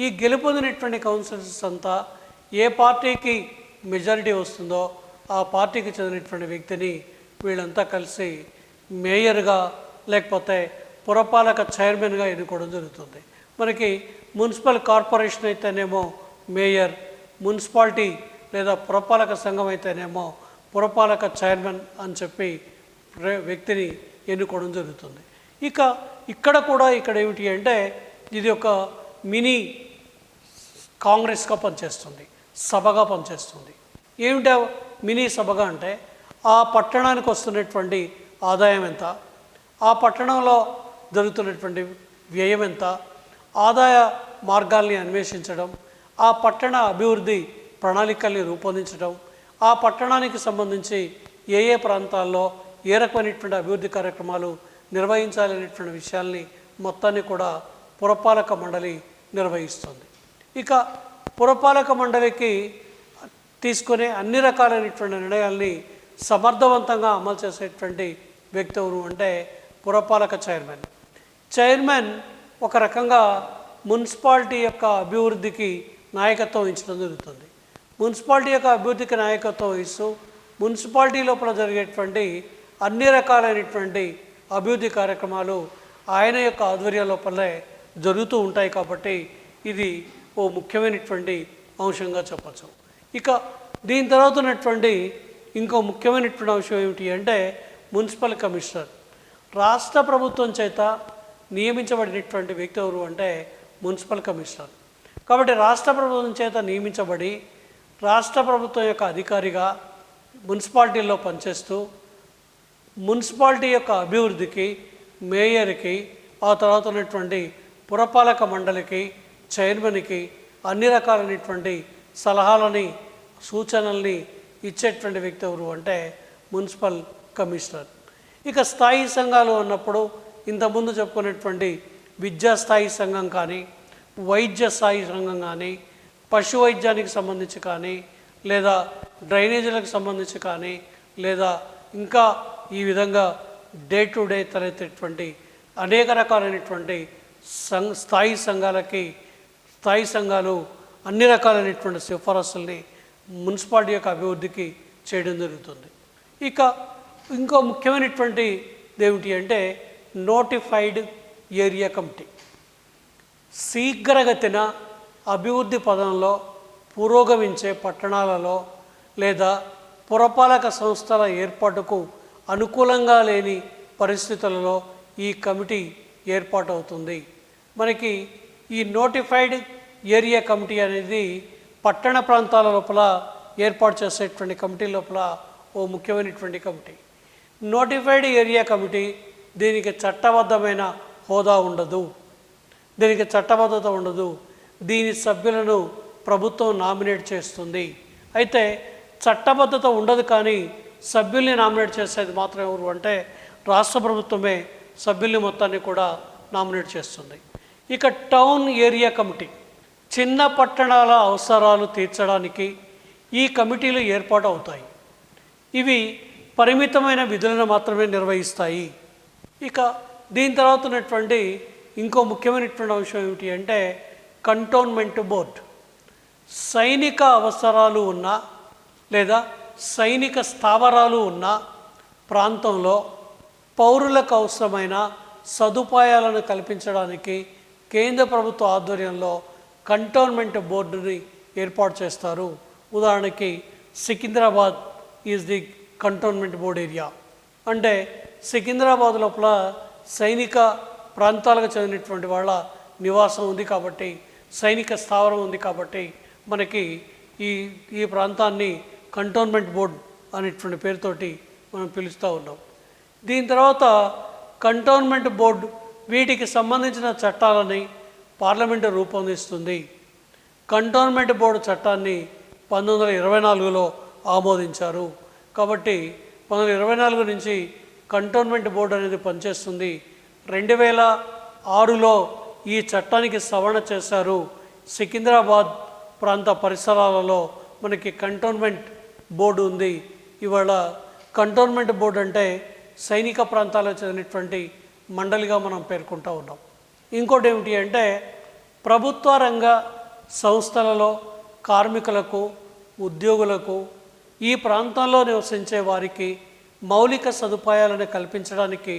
ఈ గెలుపొందినటువంటి కౌన్సిలర్స్ అంతా ఏ పార్టీకి మెజారిటీ వస్తుందో ఆ పార్టీకి చెందినటువంటి వ్యక్తిని వీళ్ళంతా కలిసి మేయర్గా లేకపోతే పురపాలక చైర్మన్గా ఎన్నుకోవడం జరుగుతుంది. మనకి మున్సిపల్ కార్పొరేషన్ అయితేనేమో మేయర్, మున్సిపాలిటీ లేదా పురపాలక సంఘం అయితేనేమో పురపాలక చైర్మన్ అని చెప్పి వ్యక్తిని ఎన్నుకోవడం జరుగుతుంది. ఇక్కడ కూడా ఏమిటి అంటే ఇది ఒక మినీ కాంగ్రెస్గా పనిచేస్తుంది, సభగా పనిచేస్తుంది. ఏమిటా మినీ సభగా అంటే ఆ పట్టణానికి వస్తున్నటువంటి ఆదాయం ఎంత, ఆ పట్టణంలో జరుగుతున్నటువంటి వ్యయం ఎంత, ఆదాయ మార్గాల్ని అన్వేషించడం, ఆ పట్టణ అభివృద్ధి ప్రణాళికల్ని రూపొందించడం, ఆ పట్టణానికి సంబంధించి ఏ ప్రాంతాల్లో ఏ రకమైనటువంటి అభివృద్ధి కార్యక్రమాలు నిర్వహించాలనేటువంటి విషయాల్ని మొత్తాన్ని కూడా పురపాలక మండలి నిర్వహిస్తుంది. పురపాలక మండలికి తీసుకునే అన్ని రకాలైనటువంటి నిర్ణయాల్ని సమర్థవంతంగా అమలు చేసేటువంటి వ్యక్తి ఎవరు అంటే పురపాలక చైర్మన్ ఒక రకంగా మున్సిపాలిటీ యొక్క అభివృద్ధికి నాయకత్వం వహించడం జరుగుతుంది. మున్సిపాలిటీ యొక్క అభివృద్ధికి నాయకత్వం వహిస్తూ మున్సిపాలిటీ లోపల జరిగేటువంటి అన్ని రకాలైనటువంటి అభివృద్ధి కార్యక్రమాలు ఆయన యొక్క ఆధ్వర్యం లోపలే జరుగుతూ ఉంటాయి. కాబట్టి ఇది ఓ ముఖ్యమైనటువంటి అంశంగా చెప్పచ్చు. దీని తర్వాత ఉన్నటువంటి ఇంకో ముఖ్యమైనటువంటి అంశం ఏమిటి అంటే మున్సిపల్ కమిషనర్. రాష్ట్ర ప్రభుత్వం చేత నియమించబడినటువంటి వ్యక్తి ఎవరు అంటే మున్సిపల్ కమిషనర్. కాబట్టి రాష్ట్ర ప్రభుత్వం చేత నియమించబడి రాష్ట్ర ప్రభుత్వం యొక్క అధికారిగా మున్సిపాలిటీల్లో పనిచేస్తూ మున్సిపాలిటీ యొక్క అభివృద్ధికి మేయర్కి ఆ తర్వాత ఉన్నటువంటి పురపాలక మండలికి చైర్మన్కి అన్ని రకాలైనటువంటి సలహాలని సూచనల్ని ఇచ్చేటువంటి వ్యక్తి ఎవరు అంటే మున్సిపల్ కమిషనర్. స్థాయి సంఘాలు అన్నప్పుడు ఇంతకుముందు చెప్పుకున్నటువంటి విద్యా స్థాయి సంఘం కానీ, వైద్య స్థాయి సంఘం కానీ, పశు వైద్యానికి సంబంధించి కానీ, లేదా డ్రైనేజీలకు సంబంధించి కానీ, లేదా ఇంకా ఈ విధంగా డే టు డే తలెత్తేటువంటి అనేక రకాలైనటువంటి స్థాయి సంఘాలు అన్ని రకాలైనటువంటి సిఫారసుల్ని మున్సిపాలిటీ యొక్క అభివృద్ధికి చేయడం జరుగుతుంది. ఇంకో ముఖ్యమైనటువంటి ఏమిటి అంటే నోటిఫైడ్ ఏరియా కమిటీ. శీఘ్రగతిన అభివృద్ధి పదంలో పురోగమించే పట్టణాలలో లేదా పురపాలక సంస్థల ఏర్పాటుకు అనుకూలంగా లేని పరిస్థితులలో ఈ కమిటీ ఏర్పాటు అవుతుంది. మనకి ఈ నోటిఫైడ్ ఏరియా కమిటీ అనేది పట్టణ ప్రాంతాల లోపల ఏర్పాటు చేసేటువంటి కమిటీ లోపల ఓ ముఖ్యమైనటువంటి కమిటీ. నోటిఫైడ్ ఏరియా కమిటీ దీనికి చట్టబద్ధమైన హోదా ఉండదు, దీనికి చట్టబద్ధత ఉండదు. దీని సభ్యులను ప్రభుత్వం నామినేట్ చేస్తుంది. అయితే చట్టబద్ధత ఉండదు, కానీ సభ్యుల్ని నామినేట్ చేసేది మాత్రం ఎవరు అంటే రాష్ట్ర ప్రభుత్వమే సభ్యుల్ని మొత్తాన్ని కూడా నామినేట్ చేస్తుంది. టౌన్ ఏరియా కమిటీ చిన్న పట్టణాల అవసరాలు తీర్చడానికి ఈ కమిటీలు ఏర్పాటు అవుతాయి. ఇవి పరిమితమైన విధులను మాత్రమే నిర్వహిస్తాయి. దీని తర్వాత ఉన్నటువంటి ఇంకో ముఖ్యమైనటువంటి అంశం ఏమిటి అంటే కంటోన్మెంట్ బోర్డ్. సైనిక అవసరాలు ఉన్న లేదా సైనిక స్థావరాలు ఉన్న ప్రాంతంలో పౌరులకు అవసరమైన సదుపాయాలను కల్పించడానికి కేంద్ర ప్రభుత్వ ఆధ్వర్యంలో కంటోన్మెంట్ బోర్డుని ఏర్పాటు చేస్తారు. ఉదాహరణకి Secunderabad is the cantonment board area. అంటే సికింద్రాబాద్ లోపల సైనిక ప్రాంతాలకు చెందినటువంటి వాళ్ళ నివాసం ఉంది కాబట్టి, సైనిక స్థావరం ఉంది కాబట్టి మనకి ఈ ప్రాంతాన్ని కంటోన్మెంట్ బోర్డ్ అనేటువంటి పేరుతోటి మనం పిలుస్తూ ఉన్నాం. దీని తర్వాత కంటోన్మెంట్ బోర్డు వీటికి సంబంధించిన చట్టాలని పార్లమెంటు రూపొందిస్తుంది. కంటోన్మెంట్ బోర్డు చట్టాన్ని 1924లో ఆమోదించారు. కాబట్టి 1924 నుంచి కంటోన్మెంట్ బోర్డు అనేది పనిచేస్తుంది. 2006లో ఈ చట్టానికి సవరణ చేశారు. సికింద్రాబాద్ ప్రాంత పరిసరాలలో మనకి కంటోన్మెంట్ బోర్డు ఉంది. ఇవాళ కంటోన్మెంట్ బోర్డు అంటే సైనిక ప్రాంతాలకు చెందినటువంటి మండలిగా మనం పేర్కొంటూ ఉన్నాం. ఇంకోటి ఏమిటి అంటే ప్రభుత్వ రంగ సంస్థలలో కార్మికులకు, ఉద్యోగులకు, ఈ ప్రాంతంలో నివసించే వారికి మౌలిక సదుపాయాలను కల్పించడానికి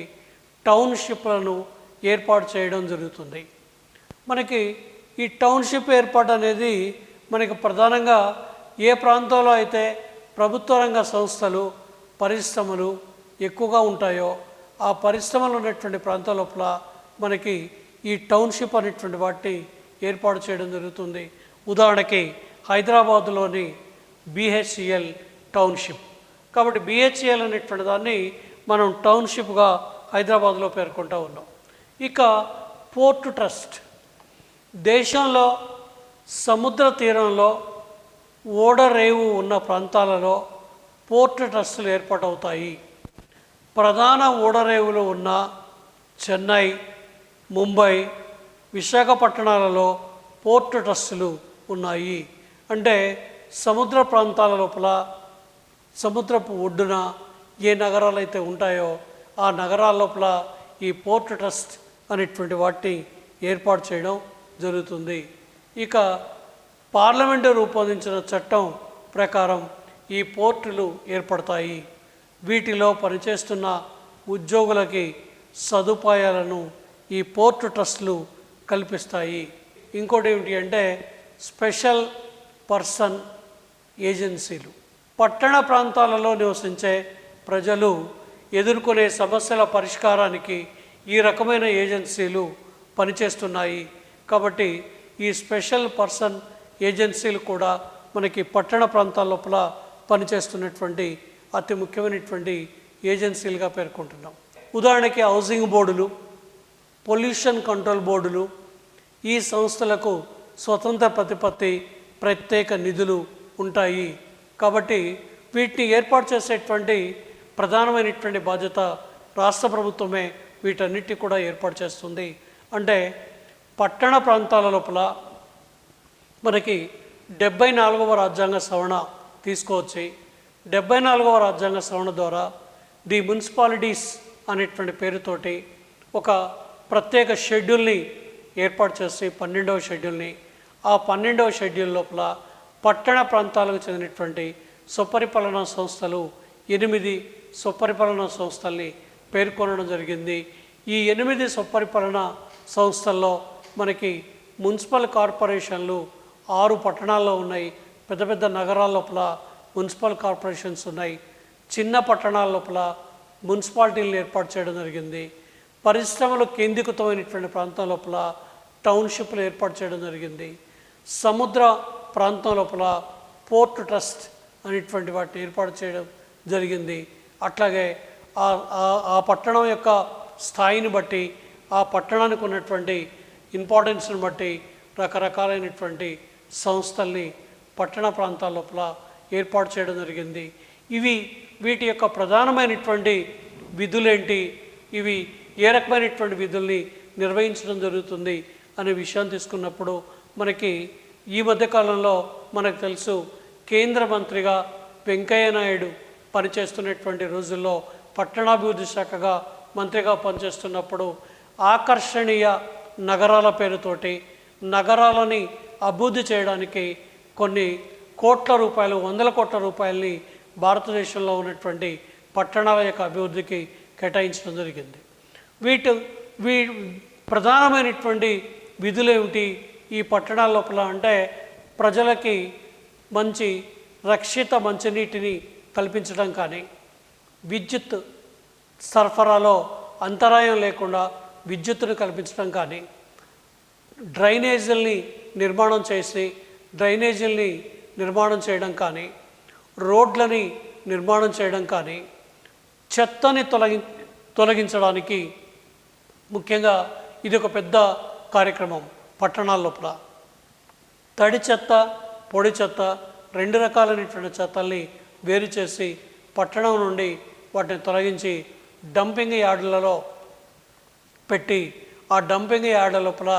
టౌన్షిప్లను ఏర్పాటు చేయడం జరుగుతుంది. మనకి ఈ టౌన్షిప్ ఏర్పాటు అనేది మనకి ప్రధానంగా ఏ ప్రాంతంలో అయితే ప్రభుత్వ రంగ సంస్థలు, పరిశ్రమలు ఎక్కువగా ఉంటాయో ఆ పరిశ్రమలు ఉన్నటువంటి ప్రాంతాల లోపల మనకి ఈ టౌన్షిప్ అనేటువంటి వాటిని ఏర్పాటు చేయడం జరుగుతుంది. ఉదాహరణకి హైదరాబాదులోని BHEL టౌన్షిప్. కాబట్టి BHEL అనేటువంటి దాన్ని మనం టౌన్షిప్గా హైదరాబాద్లో పేర్కొంటూ ఉన్నాం. ఇక పోర్ట్ ట్రస్ట్. దేశంలో సముద్ర తీరంలో ఓడరేవు ఉన్న ప్రాంతాలలో పోర్ట్ ట్రస్టులు ఏర్పాటవుతాయి. ప్రధాన ఓడరేవులు ఉన్న చెన్నై, ముంబై, విశాఖపట్టణాలలో పోర్ట్ ట్రస్టులు ఉన్నాయి. అంటే సముద్ర ప్రాంతాల లోపల, సముద్రపు ఒడ్డున ఏ నగరాలు అయితే ఉంటాయో ఆ నగరాల లోపల ఈ పోర్ట్ ట్రస్ట్ అనేటువంటి వాటిని ఏర్పాటు చేయడం జరుగుతుంది. ఇక పార్లమెంటు రూపొందించిన చట్టం ప్రకారం ఈ పోర్టులు ఏర్పడతాయి. వీటిలో పనిచేస్తున్న ఉద్యోగులకి సదుపాయాలను ఈ పోర్ట్ ట్రస్టులు కల్పిస్తాయి. ఇంకోటి ఏమిటి అంటే స్పెషల్ పర్సన్ ఏజెన్సీలు. పట్టణ ప్రాంతాలలో నివసించే ప్రజలు ఎదుర్కొనే సమస్యల పరిష్కారానికి ఈ రకమైన ఏజెన్సీలు పనిచేస్తున్నాయి. కాబట్టి ఈ స్పెషల్ పర్సన్ ఏజెన్సీలు కూడా మనకి పట్టణ ప్రాంతాల లోపల పనిచేస్తున్నటువంటి అతి ముఖ్యమైనటువంటి ఏజెన్సీలుగా పేర్కొంటున్నాం. ఉదాహరణకి హౌసింగ్ బోర్డులు, పొల్యూషన్ కంట్రోల్ బోర్డులు, ఈ సంస్థలకు స్వతంత్ర ప్రతిపత్తి, ప్రత్యేక నిధులు ఉంటాయి. కాబట్టి వీటిని ఏర్పాటు చేసేటువంటి ప్రధానమైనటువంటి బాధ్యత రాష్ట్ర ప్రభుత్వమే వీటన్నిటిని కూడా ఏర్పాటు చేస్తుంది. అంటే పట్టణ ప్రాంతాల లోపల మనకి 74వ రాజ్యాంగ సవరణ తీసుకువచ్చి 74వ రాజ్యాంగ సవరణ ద్వారా ది మున్సిపాలిటీస్ అనేటువంటి పేరుతోటి ఒక ప్రత్యేక షెడ్యూల్ని ఏర్పాటు చేసి 12వ షెడ్యూల్ని, ఆ 12వ షెడ్యూల్ లోపల పట్టణ ప్రాంతాలకు చెందినటువంటి స్వపరిపాలనా సంస్థలు 8 స్వపరిపాలనా సంస్థల్ని పేర్కొనడం జరిగింది. ఈ 8 స్వపరిపాలనా సంస్థల్లో మనకి మున్సిపల్ కార్పొరేషన్లు 6 పట్టణాల్లో ఉన్నాయి. పెద్ద పెద్ద నగరాల లోపల మున్సిపల్ కార్పొరేషన్స్ ఉన్నాయి. చిన్న పట్టణాల లోపల మున్సిపాలిటీలను ఏర్పాటు చేయడం జరిగింది. పరిశ్రమలు కేంద్రీకృతమైనటువంటి ప్రాంతం లోపల టౌన్షిప్లు ఏర్పాటు చేయడం జరిగింది. సముద్ర ప్రాంతం లోపల పోర్ట్ ట్రస్ట్ అనేటువంటి వాటిని ఏర్పాటు చేయడం జరిగింది. అట్లాగే ఆ పట్టణం యొక్క స్థాయిని బట్టి, ఆ పట్టణానికి ఉన్నటువంటి ఇంపార్టెన్స్ని బట్టి రకరకాలైనటువంటి సంస్థల్ని పట్టణ ప్రాంతాల లోపల ఏర్పాటు చేయడం జరిగింది. వీటి యొక్క ప్రధానమైనటువంటి విధులేంటి, ఇవి ఏ రకమైనటువంటి విధుల్ని నిర్వహించడం జరుగుతుంది అనే విషయాన్ని తీసుకున్నప్పుడు మనకి ఈ మధ్యకాలంలో మనకు తెలుసు, కేంద్ర మంత్రిగా వెంకయ్య నాయుడు పనిచేస్తున్నటువంటి రోజుల్లో పట్టణాభివృద్ధి శాఖగా మంత్రిగా పనిచేస్తున్నప్పుడు ఆకర్షణీయ నగరాల పేరుతోటి నగరాలని అభివృద్ధి చేయడానికి కొన్ని కోట్ల రూపాయలు, 100 కోట్ల రూపాయలని భారతదేశంలో ఉన్నటువంటి పట్టణాల యొక్క అభివృద్ధికి కేటాయించడం జరిగింది. వీ ప్రధానమైనటువంటి విధులేమిటి ఈ పట్టణాల లోపల అంటే ప్రజలకి మంచి రక్షిత మంచినీటిని కల్పించడం కానీ, విద్యుత్ సరఫరాలో అంతరాయం లేకుండా విద్యుత్తును కల్పించడం కానీ, డ్రైనేజీల్ని నిర్మాణం చేయడం కానీ, రోడ్లని నిర్మాణం చేయడం కానీ, చెత్తని తొలగించడానికి ముఖ్యంగా ఇది ఒక పెద్ద కార్యక్రమం. పట్టణాల లోపల తడి చెత్త, పొడి చెత్త 2 రకాలైనటువంటి చెత్తల్ని వేరు చేసి పట్టణం నుండి వాటిని తొలగించి డంపింగ్ యార్డులలో పెట్టి, ఆ డంపింగ్ యార్డుల లోపల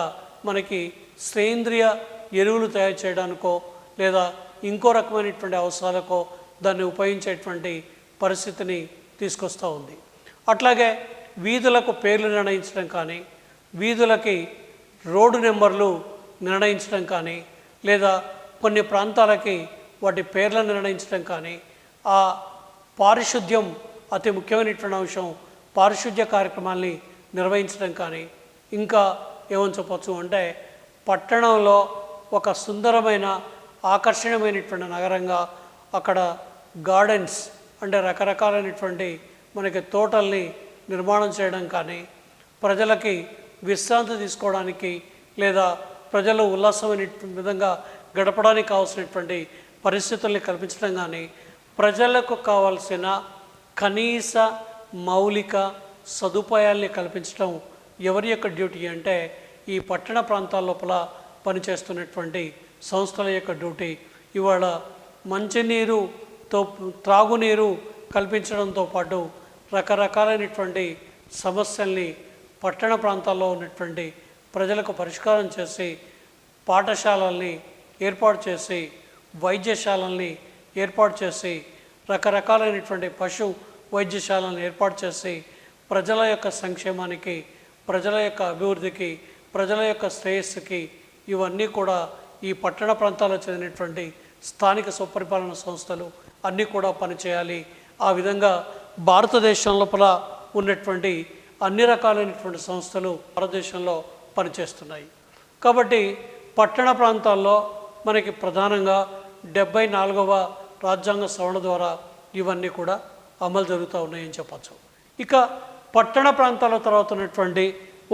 మనకి సేంద్రియ ఎరువులు తయారు చేయడానికో లేదా ఇంకో రకమైనటువంటి అవసరాలకో దాన్ని ఉపయోగించేటువంటి పరిస్థితిని తీసుకొస్తూ ఉంది. అట్లాగే వీధులకు పేర్లు నిర్ణయించడం కానీ, వీధులకి రోడ్డు నెంబర్లు నిర్ణయించడం కానీ, లేదా కొన్ని ప్రాంతాలకి వాటి పేర్లను నిర్ణయించడం కానీ, ఆ పారిశుద్ధ్యం అతి ముఖ్యమైనటువంటి అంశం, పారిశుద్ధ్య కార్యక్రమాల్ని నిర్వహించడం కానీ, ఇంకా ఏమని చెప్పచ్చు అంటే పట్టణంలో ఒక సుందరమైన ఆకర్షణీయమైనటువంటి నగరంగా అక్కడ గార్డెన్స్ అంటే రకరకాలైనటువంటి మనకి తోటల్ని నిర్మాణం చేయడం కానీ, ప్రజలకి విశ్రాంతి తీసుకోవడానికి లేదా ప్రజలు ఉల్లాసమైన విధంగా గడపడానికి కావాల్సినటువంటి పరిస్థితుల్ని కల్పించడం కానీ, ప్రజలకు కావాల్సిన కనీస మౌలిక సదుపాయాల్ని కల్పించడం ఎవరి యొక్క డ్యూటీ అంటే ఈ పట్టణ ప్రాంతాల లోపల పనిచేస్తున్నటువంటి సంస్థల యొక్క డ్యూటీ. ఇవాళ మంచినీరుతో త్రాగునీరు కల్పించడంతో పాటు రకరకాలైనటువంటి సమస్యల్ని పట్టణ ప్రాంతాల్లో ఉన్నటువంటి ప్రజలకు పరిష్కారం చేసి, పాఠశాలల్ని ఏర్పాటు చేసి, వైద్యశాలల్ని ఏర్పాటు చేసి, రకరకాలైనటువంటి పశు వైద్యశాలను ఏర్పాటు చేసి ప్రజల యొక్క సంక్షేమానికి, ప్రజల యొక్క అభివృద్ధికి, ప్రజల యొక్క శ్రేయస్సుకి ఇవన్నీ కూడా ఈ పట్టణ ప్రాంతాల్లో చెందినటువంటి స్థానిక స్వపరిపాలన సంస్థలు అన్నీ కూడా పనిచేయాలి. ఆ విధంగా భారతదేశం లోపల ఉన్నటువంటి అన్ని రకాలైనటువంటి సంస్థలు భారతదేశంలో పనిచేస్తున్నాయి. కాబట్టి పట్టణ ప్రాంతాల్లో మనకి ప్రధానంగా 74వ రాజ్యాంగ సవరణ ద్వారా ఇవన్నీ కూడా అమలు జరుగుతూ ఉన్నాయని చెప్పచ్చు. ఇక పట్టణ ప్రాంతాల తర్వాత ఉన్నటువంటి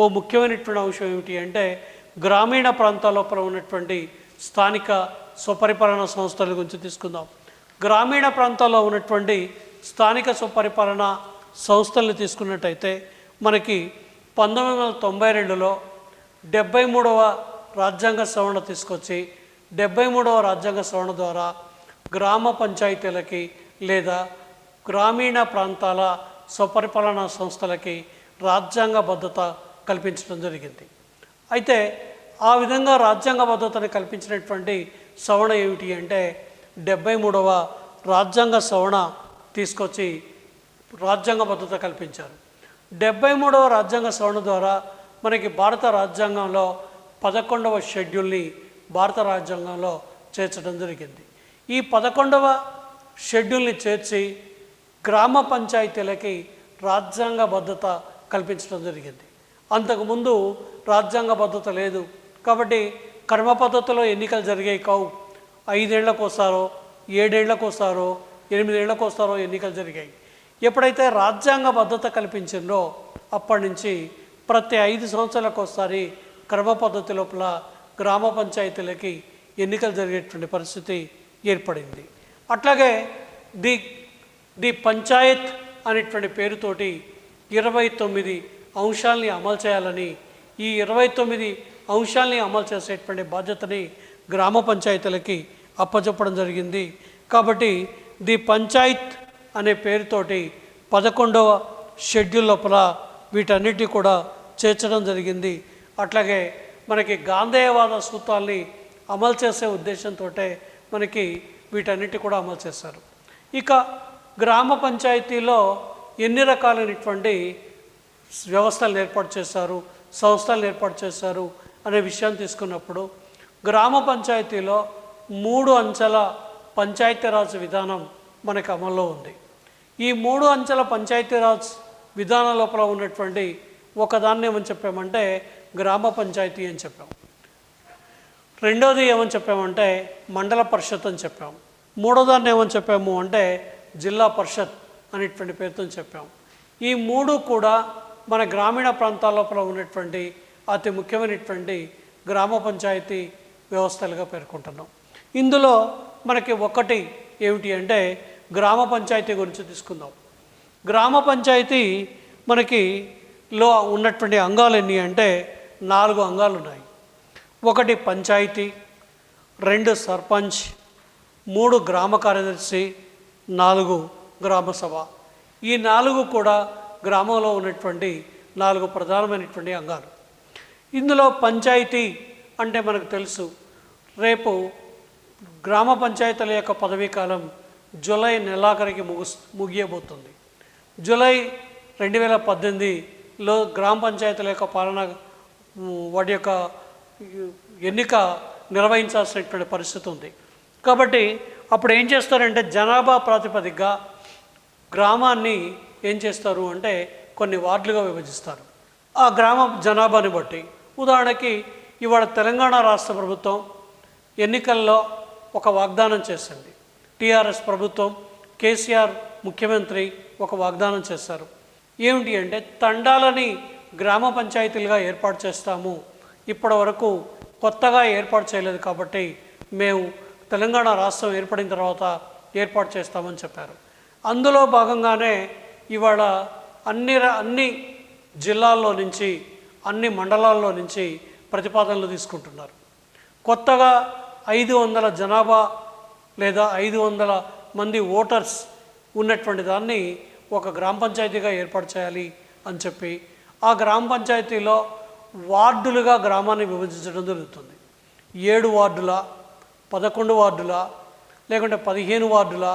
ఓ ముఖ్యమైనటువంటి అంశం ఏమిటి అంటే గ్రామీణ ప్రాంతాల లోపల ఉన్నటువంటి స్థానిక స్వపరిపాలన సంస్థల గురించి తీసుకుందాం. గ్రామీణ ప్రాంతాల్లో ఉన్నటువంటి స్థానిక స్వపరిపాలన సంస్థల్ని తీసుకున్నట్టయితే మనకి 1992లో 73వ రాజ్యాంగ సవరణ తీసుకొచ్చి 73వ రాజ్యాంగ సవరణ ద్వారా గ్రామ పంచాయతీలకి లేదా గ్రామీణ ప్రాంతాల స్వపరిపాలన సంస్థలకి రాజ్యాంగబద్ధత కల్పించడం జరిగింది. అయితే ఆ విధంగా రాజ్యాంగబద్ధతని కల్పించినటువంటి సవరణ ఏమిటి అంటే 73వ రాజ్యాంగ సవరణ తీసుకొచ్చి రాజ్యాంగబద్ధత కల్పించారు. 73వ రాజ్యాంగ సవరణ ద్వారా మనకి భారత రాజ్యాంగంలో 11వ షెడ్యూల్ని భారత రాజ్యాంగంలో చేర్చడం జరిగింది. ఈ 11వ షెడ్యూల్ని చేర్చి గ్రామ పంచాయతీలకి రాజ్యాంగబద్ధత కల్పించడం జరిగింది. అంతకుముందు రాజ్యాంగబద్ధత లేదు కాబట్టి కర్మ పద్ధతిలో ఎన్నికలు జరిగాయి కావు. 5 ఏళ్లకోసారో 7 ఏళ్లకోసారో 8 ఏళ్లకోసారో ఎన్నికలు జరిగాయి. ఎప్పుడైతే రాజ్యాంగబద్ధత కల్పించిందో అప్పటి నుంచి ప్రతి 5 సంవత్సరాలకు ఒకసారి క్రమ పద్ధతి లోపల గ్రామ పంచాయతీలకి ఎన్నికలు జరిగేటువంటి పరిస్థితి ఏర్పడింది. అట్లాగే ది పంచాయత్ అనేటువంటి పేరుతోటి 29 అంశాలని అమలు చేయాలని, ఈ 29 అంశాలని అమలు చేసేటువంటి బాధ్యతని గ్రామ పంచాయతీలకి అప్పచెప్పడం జరిగింది. కాబట్టి ది పంచాయత్ అనే పేరుతోటి 11వ షెడ్యూల్ లోపల వీటన్నిటి కూడా చేర్చడం జరిగింది. అట్లాగే మనకి గాంధేయవాద సూత్రాల్ని అమలు చేసే ఉద్దేశంతో మనకి వీటన్నిటి కూడా అమలు చేశారు. ఇక గ్రామ పంచాయతీలో ఎన్ని రకాలైనటువంటి వ్యవస్థలను ఏర్పాటు చేశారు, సంస్థలను ఏర్పాటు చేశారు అనే విషయాన్ని తీసుకున్నప్పుడు గ్రామ పంచాయతీలో 3 అంచెల పంచాయతీరాజ్ విధానం మనకు అమల్లో ఉంది. ఈ 3 అంచెల పంచాయతీరాజ్ విధానం లోపల ఉన్నటువంటి ఒకదాన్ని ఏమని చెప్పామంటే గ్రామ పంచాయతీ అని చెప్పాము. రెండోది ఏమని చెప్పామంటే మండల పరిషత్ అని చెప్పాము. మూడోదాన్ని ఏమని చెప్పాము అంటే జిల్లా పరిషత్ అనేటువంటి పేరుతో చెప్పాము. ఈ 3 కూడా మన గ్రామీణ ప్రాంతాల లోపల ఉన్నటువంటి అతి ముఖ్యమైనటువంటి గ్రామ పంచాయతీ వ్యవస్థలుగా పేర్కొంటున్నాం. ఇందులో మనకి ఒకటి ఏమిటి అంటే గ్రామ పంచాయతీ గురించి తీసుకుందాం. గ్రామ పంచాయతీ మనకి లో ఉన్నటువంటి అంగాలు ఎన్ని అంటే 4 అంగాలు ఉన్నాయి. 1 పంచాయతీ, 2 సర్పంచ్, 3 గ్రామ కార్యదర్శి, 4 గ్రామ సభ. ఈ 4 కూడా గ్రామంలో ఉన్నటువంటి 4 ప్రధానమైనటువంటి అంగాలు. ఇందులో పంచాయతీ అంటే మనకు తెలుసు, రేపు గ్రామ పంచాయతీల యొక్క పదవీ కాలం జూలై నెలాఖరికి ముగియబోతుంది. జూలై 2018లో గ్రామ పంచాయతీల యొక్క పాలన వాటి యొక్క ఎన్నిక నిర్వహించాల్సినటువంటి పరిస్థితి ఉంది. కాబట్టి అప్పుడు ఏం చేస్తారంటే జనాభా ప్రాతిపదికగా గ్రామాన్ని ఏం చేస్తారు అంటే కొన్ని వార్డులుగా విభజిస్తారు. ఆ గ్రామ జనాభాని బట్టి ఉదాహరణకి ఇవాళ తెలంగాణ రాష్ట్ర ప్రభుత్వం ఎన్నికల్లో ఒక వాగ్దానం చేసింది. టీఆర్ఎస్ ప్రభుత్వం, కేసీఆర్ ముఖ్యమంత్రి ఒక వాగ్దానం చేశారు. ఏమిటి అంటే తండాలని గ్రామ పంచాయతీలుగా ఏర్పాటు చేస్తాము, ఇప్పటి వరకు కొత్తగా ఏర్పాటు చేయలేదు కాబట్టి మేము తెలంగాణ రాష్ట్రం ఏర్పడిన తర్వాత ఏర్పాటు చేస్తామని చెప్పారు. అందులో భాగంగానే ఇవాళ అన్ని జిల్లాల్లో నుంచి అన్ని మండలాల్లో నుంచి ప్రతిపాదనలు తీసుకుంటున్నారు. కొత్తగా 500 జనాభా లేదా 500 మంది ఓటర్స్ ఉన్నటువంటి దాన్ని ఒక గ్రామ పంచాయతీగా ఏర్పాటు చేయాలి అని చెప్పి ఆ గ్రామ పంచాయతీలో వార్డులుగా గ్రామాన్ని విభజించడం జరుగుతుంది. 7 వార్డుల, 11 వార్డుల, లేకుంటే 15 వార్డుల,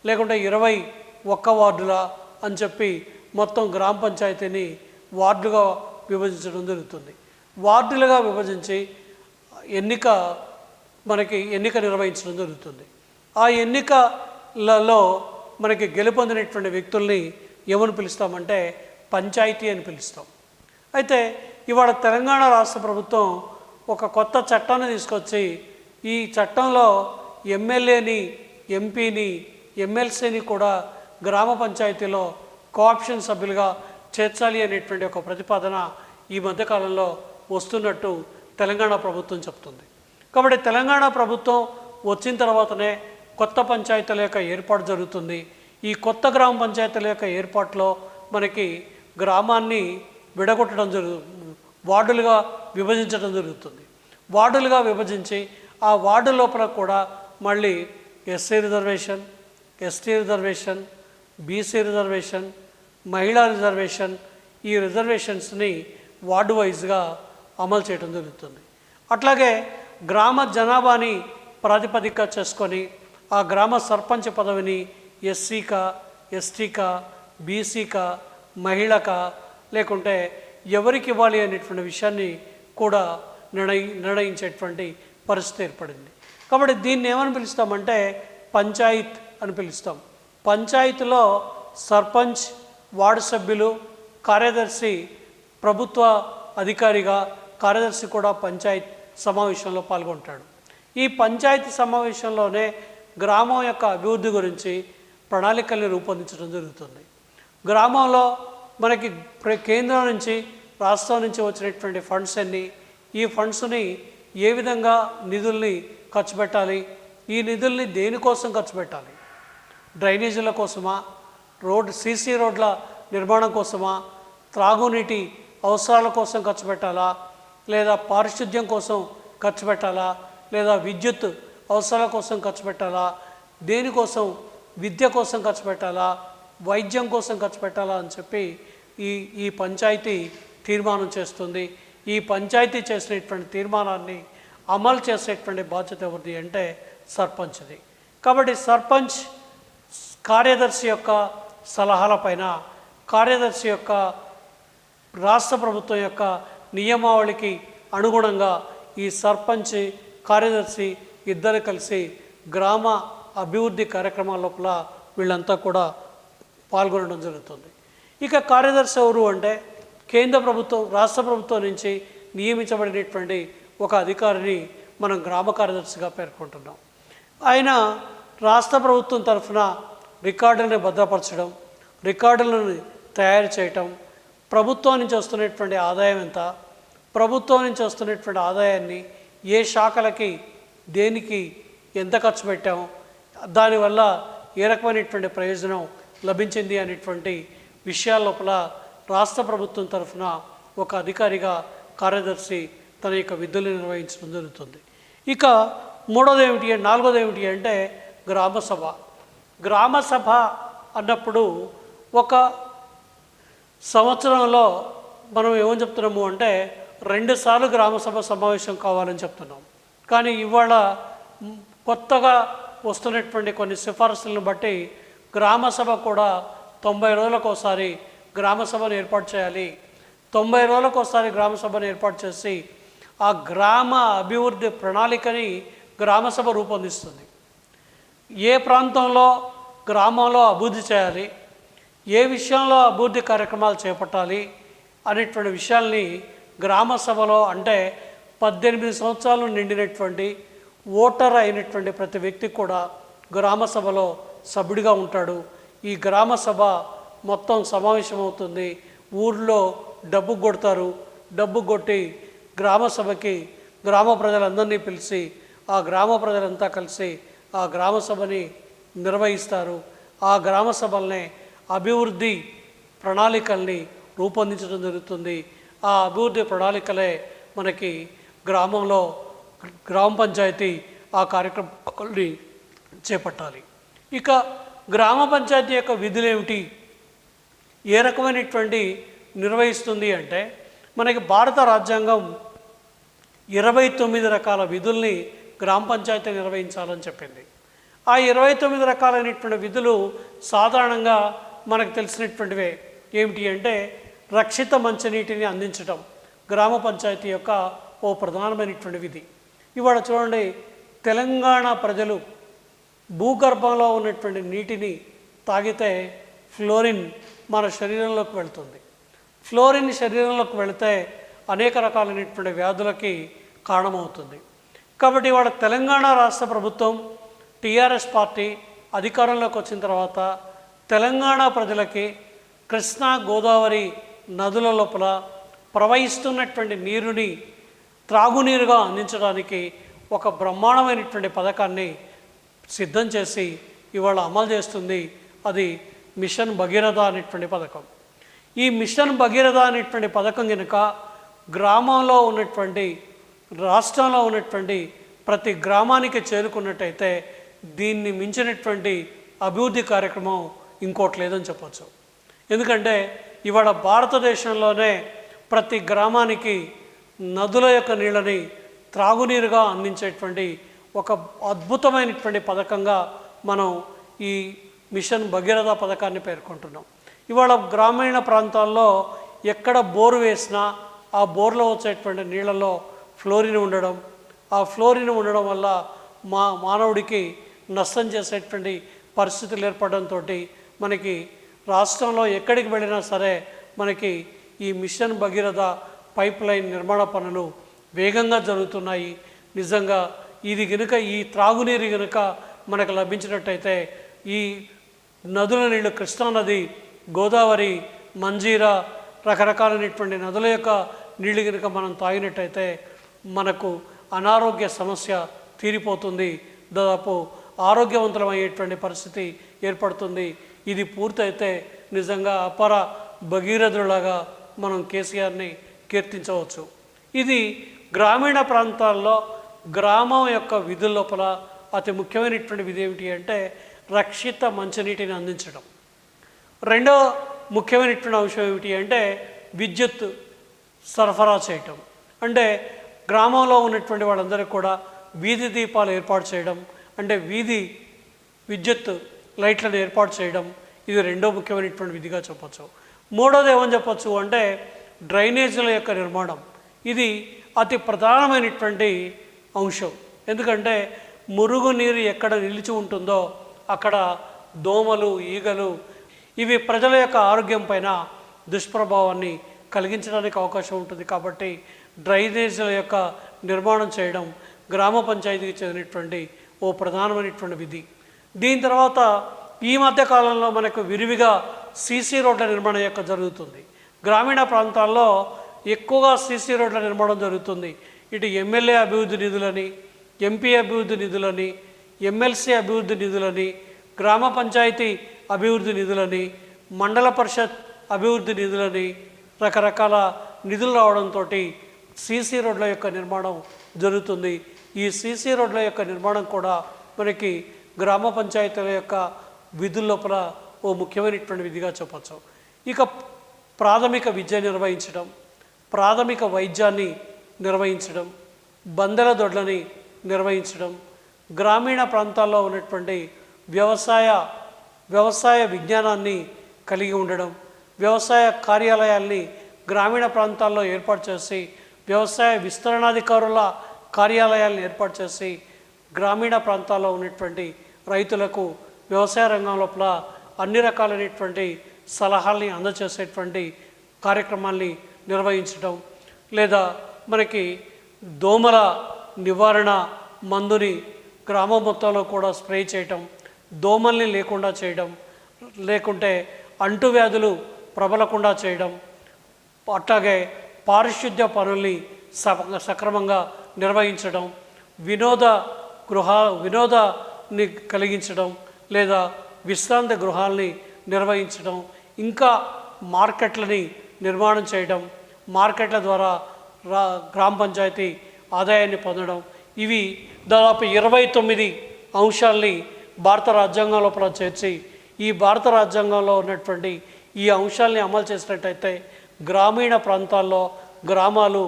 లేకుంటే 21 వార్డుల అని చెప్పి మొత్తం గ్రామ పంచాయతీని వార్డులుగా విభజించడం జరుగుతుంది. వార్డులుగా విభజించి ఎన్నిక నిర్వహించడం జరుగుతుంది. ఆ ఎన్నికలలో మనకి గెలుపొందినటువంటి వ్యక్తుల్ని ఏమని పిలుస్తామంటే పంచాయతీ అని పిలుస్తాం. అయితే ఇవాళ తెలంగాణ రాష్ట్ర ప్రభుత్వం ఒక కొత్త చట్టాన్ని తీసుకొచ్చి ఈ చట్టంలో ఎమ్మెల్యేని, ఎంపీని, ఎమ్మెల్సీని కూడా గ్రామ పంచాయతీలో కోఆప్షన్ సభ్యులుగా చేర్చాలి అనేటువంటి ఒక ప్రతిపాదన ఈ మధ్యకాలంలో వస్తున్నట్టు తెలంగాణ ప్రభుత్వం చెప్తుంది. కాబట్టి తెలంగాణ ప్రభుత్వం వచ్చిన తర్వాతనే కొత్త పంచాయతీల యొక్క ఏర్పాటు జరుగుతుంది. ఈ కొత్త గ్రామ పంచాయతీల యొక్క ఏర్పాటులో మనకి గ్రామాన్ని విడగొట్టడం వార్డులుగా విభజించడం జరుగుతుంది. వార్డులుగా విభజించి ఆ వార్డు లోపల కూడా మళ్ళీ SC reservation, ST reservation, BC reservation, మహిళా రిజర్వేషన్, ఈ రిజర్వేషన్స్ని వార్డు వైజ్గా అమలు చేయడం జరుగుతుంది. అట్లాగే గ్రామ జనాభాని ప్రాతిపదిక చేసుకొని ఆ గ్రామ సర్పంచ్ పదవిని ఎస్సీకా, ఎస్టీకా, బీసీకా, మహిళకా లేకుంటే ఎవరికి ఇవ్వాలి అనేటువంటి విషయాన్ని కూడా నిర్ణయించేటువంటి పరిస్థితి ఏర్పడింది. కాబట్టి దీన్ని ఏమని పిలుస్తామంటే పంచాయత్ అని పిలుస్తాం. పంచాయతీలో సర్పంచ్, వార్డు సభ్యులు, కార్యదర్శి, ప్రభుత్వ అధికారిగా కార్యదర్శి కూడా పంచాయత్ సమావేశంలో పాల్గొంటాడు. ఈ పంచాయతీ సమావేశంలోనే గ్రామం యొక్క అభివృద్ధి గురించి ప్రణాళికల్ని రూపొందించడం జరుగుతుంది. గ్రామంలో మనకి కేంద్రం నుంచి, రాష్ట్రం నుంచి వచ్చినటువంటి ఫండ్స్ అన్నీ, ఈ ఫండ్స్ని ఏ విధంగా నిధుల్ని ఖర్చు పెట్టాలి, ఈ నిధుల్ని దేనికోసం ఖర్చు పెట్టాలి, డ్రైనేజీల కోసమా, సీసీ రోడ్ల నిర్మాణం కోసమా, త్రాగునీటి అవసరాల కోసం ఖర్చు పెట్టాలా, లేదా పారిశుద్ధ్యం కోసం ఖర్చు పెట్టాలా, లేదా విద్యుత్ అవసరాల కోసం ఖర్చు పెట్టాలా, దేనికోసం, విద్య కోసం ఖర్చు పెట్టాలా, వైద్యం కోసం ఖర్చు పెట్టాలా అని చెప్పి ఈ పంచాయతీ తీర్మానం చేస్తుంది. ఈ పంచాయతీ చేసినటువంటి తీర్మానాన్ని అమలు చేసేటువంటి బాధ్యత ఎవరిది అంటే సర్పంచ్ది. కాబట్టి సర్పంచ్ కార్యదర్శి యొక్క సలహాలపైన, కార్యదర్శి యొక్క రాష్ట్ర ప్రభుత్వం యొక్క నియమావళికి అనుగుణంగా ఈ సర్పంచ్, కార్యదర్శి ఇద్దరు కలిసి గ్రామ అభివృద్ధి కార్యక్రమాల లోపల వీళ్ళంతా కూడా పాల్గొనడం జరుగుతుంది. ఇక కార్యదర్శి ఎవరు అంటే కేంద్ర ప్రభుత్వం, రాష్ట్ర ప్రభుత్వం నుంచి నియమించబడినటువంటి ఒక అధికారిని మనం గ్రామ కార్యదర్శిగా పేర్కొంటున్నాం. ఆయన రాష్ట్ర ప్రభుత్వం తరఫున రికార్డులను భద్రపరచడం, రికార్డులను తయారు చేయటం, ప్రభుత్వం నుంచి వస్తున్నటువంటి ఆదాయం ఎంత, ప్రభుత్వం నుంచి వస్తున్నటువంటి ఆదాయాన్ని ఏ శాఖలకి దేనికి ఎంత ఖర్చు పెట్టాం, దానివల్ల ఏ రకమైనటువంటి ప్రయోజనం లభించింది అనేటువంటి విషయాల లోపల రాష్ట్ర ప్రభుత్వం తరఫున ఒక అధికారిగా కార్యదర్శి తన యొక్క విధులు నిర్వహించడం జరుగుతుంది. ఇక నాలుగోది ఏమిటి అంటే గ్రామసభ. గ్రామసభ అన్నప్పుడు ఒక సంవత్సరంలో మనం ఏమని చెప్తున్నాము అంటే 2 సార్లు గ్రామసభ సమావేశం కావాలని చెప్తున్నాం. కానీ ఇవాళ కొత్తగా వస్తున్నటువంటి కొన్ని సిఫారసులను బట్టి గ్రామసభ కూడా 90 రోజులకు ఒకసారి గ్రామసభను ఏర్పాటు చేయాలి. 90 రోజులకు ఒకసారి గ్రామసభను ఏర్పాటు చేసి ఆ గ్రామ అభివృద్ధి ప్రణాళికని గ్రామసభ రూపొందిస్తుంది. ఏ ప్రాంతంలో గ్రామంలో అభివృద్ధి చేయాలి, ఏ విషయంలో అభివృద్ధి కార్యక్రమాలు చేపట్టాలి అనేటువంటి విషయాల్ని గ్రామ సభలో, అంటే 18 సంవత్సరాలు నిండినటువంటి ఓటర్ అయినటువంటి ప్రతి వ్యక్తి కూడా గ్రామ సభలో సభ్యుడిగా ఉంటాడు. ఈ గ్రామ సభ మొత్తం సమావేశమవుతుంది. ఊర్లో డబ్బు కొడతారు. డబ్బు కొట్టి గ్రామ సభకి గ్రామ ప్రజలందరినీ పిలిచి ఆ గ్రామ ప్రజలంతా కలిసి ఆ గ్రామ సభని నిర్వహిస్తారు. ఆ గ్రామ సభల్నే అభివృద్ధి ప్రణాళికల్ని రూపొందించడం జరుగుతుంది. ఆ అభివృద్ధి ప్రణాళికలే మనకి గ్రామంలో గ్రామ పంచాయతీ ఆ కార్యక్రమాన్ని చేపట్టాలి. ఇక గ్రామ పంచాయతీ యొక్క విధులు ఏమిటి, ఏ రకమైనటువంటి నిర్వహిస్తుంది అంటే, మనకి భారత రాజ్యాంగం 29 రకాల విధుల్ని గ్రామ పంచాయతీ నిర్వహించాలని చెప్పింది. ఆ 29 రకాలైనటువంటి విధులు సాధారణంగా మనకు తెలిసినటువంటివే. ఏమిటి అంటే, రక్షిత మంచినీటిని అందించడం గ్రామ పంచాయతీ యొక్క ఓ ప్రధానమైనటువంటి విధి. ఇవాళ చూడండి, తెలంగాణ ప్రజలు భూగర్భంలో ఉన్నటువంటి నీటిని తాగితే ఫ్లోరిన్ మన శరీరంలోకి వెళుతుంది. ఫ్లోరిన్ శరీరంలోకి వెళితే అనేక రకాలైనటువంటి వ్యాధులకి కారణమవుతుంది. కాబట్టి ఇవాళ తెలంగాణ రాష్ట్ర ప్రభుత్వం, టీఆర్ఎస్ పార్టీ అధికారంలోకి వచ్చిన తర్వాత తెలంగాణ ప్రజలకి కృష్ణా గోదావరి నదుల లోపల ప్రవహిస్తున్నటువంటి నీరుని త్రాగునీరుగా అందించడానికి ఒక బ్రహ్మాండమైనటువంటి పథకాన్ని సిద్ధం చేసి ఇవాళ అమలు చేస్తుంది. అది మిషన్ భగీరథ అనేటువంటి పథకం. ఈ మిషన్ భగీరథ అనేటువంటి పథకం కనుక గ్రామంలో ఉన్నటువంటి, రాష్ట్రంలో ఉన్నటువంటి ప్రతి గ్రామానికి చేరుకున్నట్టయితే దీన్ని మించినటువంటి అభివృద్ధి కార్యక్రమం ఇంకోటి లేదని చెప్పచ్చు. ఎందుకంటే ఇవాళ భారతదేశంలోనే ప్రతి గ్రామానికి నదుల యొక్క నీళ్ళని త్రాగునీరుగా అందించేటువంటి ఒక అద్భుతమైనటువంటి పథకంగా మనం ఈ మిషన్ భగీరథ పథకాన్ని పేర్కొంటున్నాం. ఇవాళ గ్రామీణ ప్రాంతాల్లో ఎక్కడ బోరు వేసినా ఆ బోర్లో వచ్చేటువంటి నీళ్ళలో ఫ్లోరిన్ ఉండడం, ఆ ఫ్లోరిన్ ఉండడం వల్ల మానవుడికి నష్టం చేసేటువంటి పరిస్థితులు ఏర్పడడంతో మనకి రాష్ట్రంలో ఎక్కడికి వెళ్ళినా సరే మనకి ఈ మిషన్ భగీరథ పైప్ లైన్ నిర్మాణ పనులు వేగంగా జరుగుతున్నాయి. నిజంగా ఇది కనుక, ఈ త్రాగునీరు కనుక మనకు లభించినట్టయితే, ఈ నదుల నీళ్ళు కృష్ణానది, గోదావరి, మంజీరా రకరకాలైనటువంటి నదుల యొక్క నీళ్ళు కనుక మనం తాగినట్టయితే మనకు అనారోగ్య సమస్య తీరిపోతుంది. దాదాపు ఆరోగ్యవంతమయ్యేటువంటి పరిస్థితి ఏర్పడుతుంది. ఇది పూర్తయితే నిజంగా అపర భగీరథులాగా మనం కేసీఆర్ని కీర్తించవచ్చు. ఇది గ్రామీణ ప్రాంతాల్లో గ్రామం యొక్క విధుల లోపల అతి ముఖ్యమైనటువంటి విధి ఏమిటి అంటే రక్షిత మంచినీటిని అందించడం. రెండో ముఖ్యమైనటువంటి అంశం ఏమిటి అంటే విద్యుత్ సరఫరా చేయటం. అంటే గ్రామంలో ఉన్నటువంటి వాళ్ళందరికీ కూడా వీధి దీపాలు ఏర్పాటు చేయడం, అంటే వీధి విద్యుత్ లైట్లను ఏర్పాటు చేయడం, ఇది రెండో ముఖ్యమైనటువంటి విధిగా చెప్పచ్చు. మూడోది ఏమని చెప్పచ్చు అంటే డ్రైనేజీల యొక్క నిర్మాణం. ఇది అతి ప్రధానమైనటువంటి అంశం. ఎందుకంటే మురుగునీరు ఎక్కడ నిలిచి ఉంటుందో అక్కడ దోమలు, ఈగలు ఇవి ప్రజల యొక్క ఆరోగ్యం పైన దుష్ప్రభావాన్ని కలిగించడానికి అవకాశం ఉంటుంది. కాబట్టి డ్రైనేజీల యొక్క నిర్మాణం చేయడం గ్రామ పంచాయతీకి చెందినటువంటి ఓ ప్రధానమైనటువంటి విధి. దీని తర్వాత ఈ మధ్య కాలంలో మనకు విరివిగా సీసీ రోడ్ల నిర్మాణం యొక్క జరుగుతుంది. గ్రామీణ ప్రాంతాల్లో ఎక్కువగా సీసీ రోడ్ల నిర్మాణం జరుగుతుంది. ఇటు ఎమ్మెల్యే అభివృద్ధి నిధులని, ఎంపీ అభివృద్ధి నిధులని, ఎమ్మెల్సీ అభివృద్ధి నిధులని, గ్రామ పంచాయతీ అభివృద్ధి నిధులని, మండల పరిషత్ అభివృద్ధి నిధులని, రకరకాల నిధులు రావడంతో సీసీ రోడ్ల యొక్క నిర్మాణం జరుగుతుంది. ఈ సీసీ రోడ్ల యొక్క నిర్మాణం కూడా మనకి గ్రామ పంచాయతీల యొక్క విధుల లోపల ఓ ముఖ్యమైనటువంటి విధిగా చెప్పచ్చు. ఇక ప్రాథమిక విద్య నిర్వహించడం, ప్రాథమిక వైద్యాన్ని నిర్వహించడం, బందెల దొడ్లని నిర్వహించడం, గ్రామీణ ప్రాంతాల్లో ఉన్నటువంటి వ్యవసాయ విజ్ఞానాన్ని కలిగి ఉండడం, వ్యవసాయ కార్యాలయాల్ని గ్రామీణ ప్రాంతాల్లో ఏర్పాటు చేసి వ్యవసాయ విస్తరణాధికారుల కార్యాలయాలను ఏర్పాటు చేసి గ్రామీణ ప్రాంతాల్లో ఉన్నటువంటి రైతులకు వ్యవసాయ రంగం లోపల అన్ని రకాలైనటువంటి సలహాల్ని అందజేసేటువంటి కార్యక్రమాల్ని నిర్వహించడం, లేదా మనకి దోమల నివారణ మందుని గ్రామం మొత్తంలో కూడా స్ప్రే చేయటం, దోమల్ని లేకుండా చేయడం, లేకుంటే అంటువ్యాధులు ప్రబలకుండా చేయడం, అట్లాగే పారిశుద్ధ్య పనుల్ని సక్రమంగా నిర్వహించడం, వినోదాన్ని కలిగించడం, లేదా విశ్రాంతి గృహాల్ని నిర్వహించడం, ఇంకా మార్కెట్లని నిర్మాణం చేయడం, మార్కెట్ల ద్వారా గ్రామ పంచాయతీ ఆదాయాన్ని పొందడం, ఇవి దాదాపు 29 అంశాల్ని భారత రాజ్యాంగం లోపల చేర్చి ఈ భారత రాజ్యాంగంలో ఉన్నటువంటి ఈ అంశాలని అమలు చేసినట్టయితే గ్రామీణ ప్రాంతాల్లో గ్రామాలు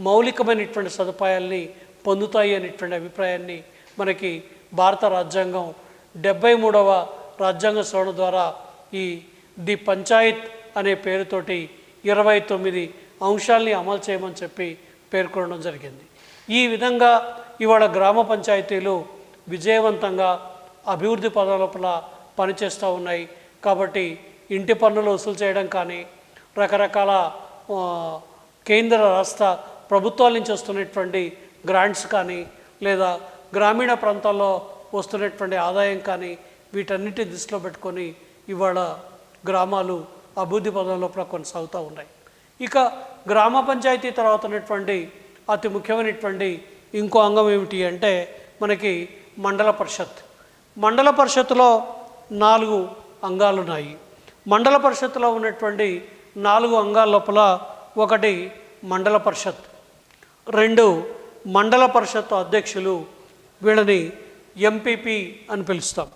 మౌలికమైనటువంటి సదుపాయాల్ని పొందుతాయి అనేటువంటి అభిప్రాయాన్ని మనకి భారత రాజ్యాంగం 73వ రాజ్యాంగ సవరణ ద్వారా ఈ ది పంచాయత్ అనే పేరుతోటి 29 అంశాల్ని అమలు చేయమని చెప్పి పేర్కొనడం జరిగింది. ఈ విధంగా ఇవాళ గ్రామ పంచాయతీలు విజయవంతంగా అభివృద్ధి పదాల పనిచేస్తూ ఉన్నాయి. కాబట్టి ఇంటి పన్నులు వసూలు చేయడం కానీ, రకరకాల కేంద్ర రాష్ట్ర ప్రభుత్వాల నుంచి వస్తున్నటువంటి గ్రాంట్స్ కానీ, లేదా గ్రామీణ ప్రాంతాల్లో వస్తున్నటువంటి ఆదాయం కానీ, వీటన్నిటి దృష్టిలో పెట్టుకొని ఇవాళ గ్రామాలు అభివృద్ధి పదం లోపల కొనసాగుతూ ఉన్నాయి. ఇక గ్రామ పంచాయతీ తర్వాత ఉన్నటువంటి అతి ముఖ్యమైనటువంటి ఇంకో అంగం ఏమిటి అంటే మనకి మండల పరిషత్. మండల పరిషత్తులో 4 అంగాలు ఉన్నాయి. మండల పరిషత్తులో ఉన్నటువంటి 4 అంగాల లోపల 1 మండల పరిషత్, 2 మండల పరిషత్ అధ్యక్షులు, వీళ్ళని ఎంపీపీ అని పిలుస్తాం.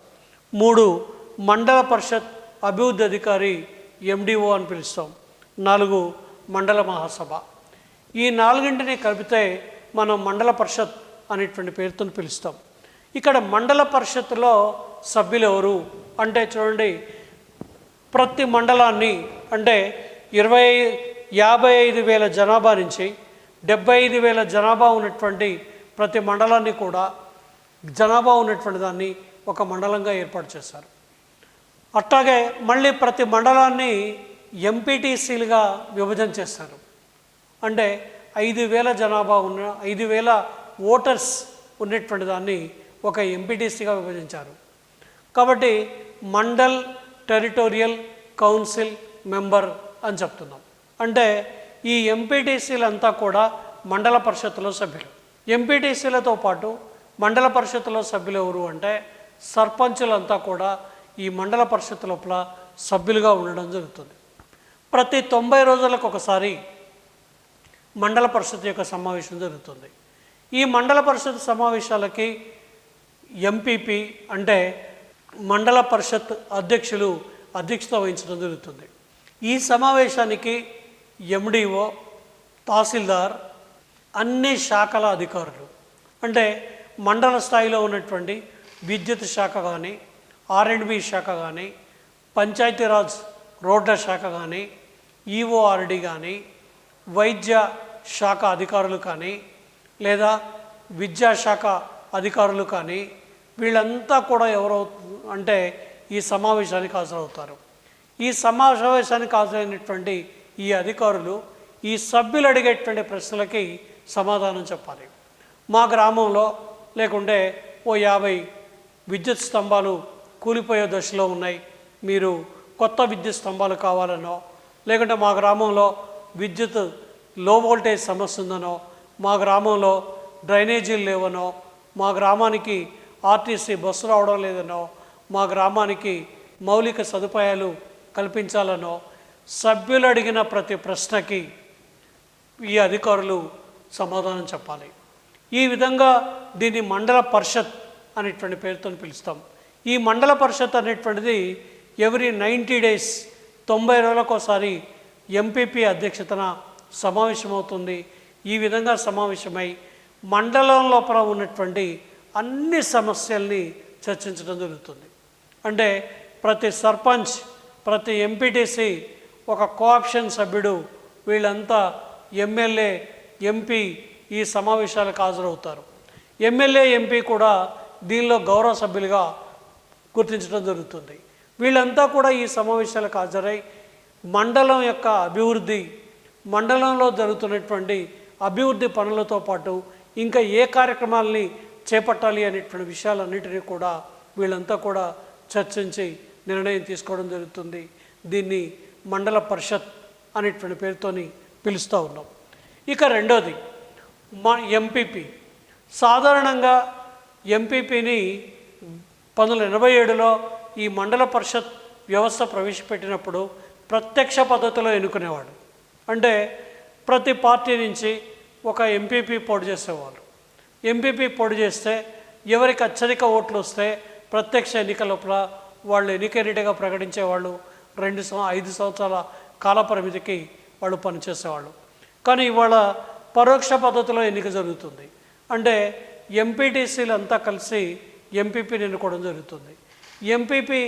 3 మండల పరిషత్ అభివృద్ధి అధికారి, ఎండిఓ అని పిలుస్తాం. 4 మండల మహాసభ. ఈ 4ంటిని కలిపితే మనం మండల పరిషత్ అనేటువంటి పేరుతో పిలుస్తాం. ఇక్కడ మండల పరిషత్తులో సభ్యులు ఎవరు అంటే చూడండి, ప్రతి మండలాన్ని అంటే 55,000 జనాభా నుంచి 75,000 జనాభా ఉన్నటువంటి ప్రతి మండలాన్ని కూడా జనాభా ఉన్నటువంటి దాన్ని ఒక మండలంగా ఏర్పాటు చేశారు. అట్లాగే మళ్ళీ ప్రతి మండలాన్ని ఎంపీటీసీలుగా విభజన చేస్తారు. అంటే 5,000 జనాభా ఉన్న 5,000 ఓటర్స్ ఉన్నటువంటి దాన్ని ఒక ఎంపీటీసీగా విభజించారు. కాబట్టి మండల్ టెరిటోరియల్ కౌన్సిల్ మెంబర్ అని చెప్తున్నాం. అంటే ఈ ఎంపీటీసీలంతా కూడా మండల పరిషత్తులో సభ్యులు. ఎంపీటీసీలతో పాటు మండల పరిషత్తులో సభ్యులు ఎవరు అంటే సర్పంచులంతా కూడా ఈ మండల పరిషత్ లోపల సభ్యులుగా ఉండడం జరుగుతుంది. ప్రతి 90 రోజులకు ఒకసారి మండల పరిషత్ యొక్క సమావేశం జరుగుతుంది. ఈ మండల పరిషత్ సమావేశాలకి ఎంపీపీ అంటే మండల పరిషత్ అధ్యక్షులు అధ్యక్షత వహించడం జరుగుతుంది. ఈ సమావేశానికి ఎండిఓ, తహసీల్దార్, అన్ని శాఖల అధికారులు అంటే మండల స్థాయిలో ఉన్నటువంటి విద్యుత్ శాఖ కానీ, R&B శాఖ కానీ, పంచాయతీరాజ్ రోడ్ల శాఖ కానీ, ఈఓఆర్డి కానీ, వైద్య శాఖ అధికారులు కానీ, లేదా విద్యాశాఖ అధికారులు కానీ, వీళ్ళంతా కూడా ఎవరు అంటే ఈ సమావేశానికి హాజరవుతారు. ఈ సమావేశానికి హాజరైనటువంటి ఈ అధికారులు ఈ సభ్యులు అడిగేటువంటి ప్రశ్నలకి సమాధానం చెప్పాలి. మా గ్రామంలో లేకుంటే ఓ 50 విద్యుత్ స్తంభాలు కూలిపోయే దశలో ఉన్నాయి, మీరు కొత్త విద్యుత్ స్తంభాలు కావాలనో, లేకుంటే మా గ్రామంలో విద్యుత్ లో వోల్టేజ్ సమస్య ఉందనో, మా గ్రామంలో డ్రైనేజీలు లేవనో, మా గ్రామానికి ఆర్టీసీ బస్సు రావడం లేదనో, మా గ్రామానికి మౌలిక సదుపాయాలు కల్పించాలనో సభ్యులు అడిగిన ప్రతి ప్రశ్నకి ఈ అధికారులు సమాధానం చెప్పాలి. ఈ విధంగా దీన్ని మండల పరిషత్ అనేటువంటి పేరుతో పిలుస్తాం. ఈ మండల పరిషత్ అనేటువంటిది ఎవ్రీ 90 డేస్ 90 రోజులకోసారి ఎంపీపీ అధ్యక్షతన సమావేశమవుతుంది. ఈ విధంగా సమావేశమై మండలం లోపల ఉన్నటువంటి అన్ని సమస్యల్ని చర్చించడం జరుగుతుంది. అంటే ప్రతి సర్పంచ్, ప్రతి ఎంపీటీసీ, ఒక కోఆప్షన్ సభ్యుడు, వీళ్ళంతా ఎమ్మెల్యే ఎంపీ ఈ సమావేశాలకు హాజరవుతారు. ఎమ్మెల్యే, ఎంపీ కూడా దీనిలో గౌరవ సభ్యులుగా గుర్తించడం జరుగుతుంది. వీళ్ళంతా కూడా ఈ సమావేశాలకు హాజరై మండలం యొక్క అభివృద్ధి, మండలంలో జరుగుతున్నటువంటి అభివృద్ధి పనులతో పాటు ఇంకా ఏ కార్యక్రమాలని చేపట్టాలి అనేటువంటి విషయాలన్నింటినీ కూడా వీళ్ళంతా కూడా చర్చించి నిర్ణయం తీసుకోవడం జరుగుతుంది. దీన్ని మండల పరిషత్ అనేటువంటి పేరుతోని పిలుస్తూ ఉన్నాం. ఇక రెండోది ఎంపీపీ. సాధారణంగా ఎంపీపీని 1987లో ఈ మండల పరిషత్ వ్యవస్థ ప్రవేశపెట్టినప్పుడు ప్రత్యక్ష పద్ధతిలో ఎన్నుకునేవాడు. అంటే ప్రతి పార్టీ నుంచి ఒక ఎంపీపీ పోటీ చేసేవాళ్ళు. ఎంపీపీ పోటీ చేస్తే ఎవరికి అత్యధిక ఓట్లు వస్తే ప్రత్యక్ష ఎన్నికల లోపల వాళ్ళు ఎన్నికైనట్టుగా ప్రకటించేవాళ్ళు. 5 సంవత్సరాల కాలపరిమితికి వాళ్ళు పనిచేసేవాళ్ళు. కానీ ఇవాళ పరోక్ష పద్ధతిలో ఎన్నిక జరుగుతుంది. అంటే ఎంపీటీసీలు అంతా కలిసి ఎంపీపీని ఎన్నుకోవడం జరుగుతుంది. ఎంపీపీ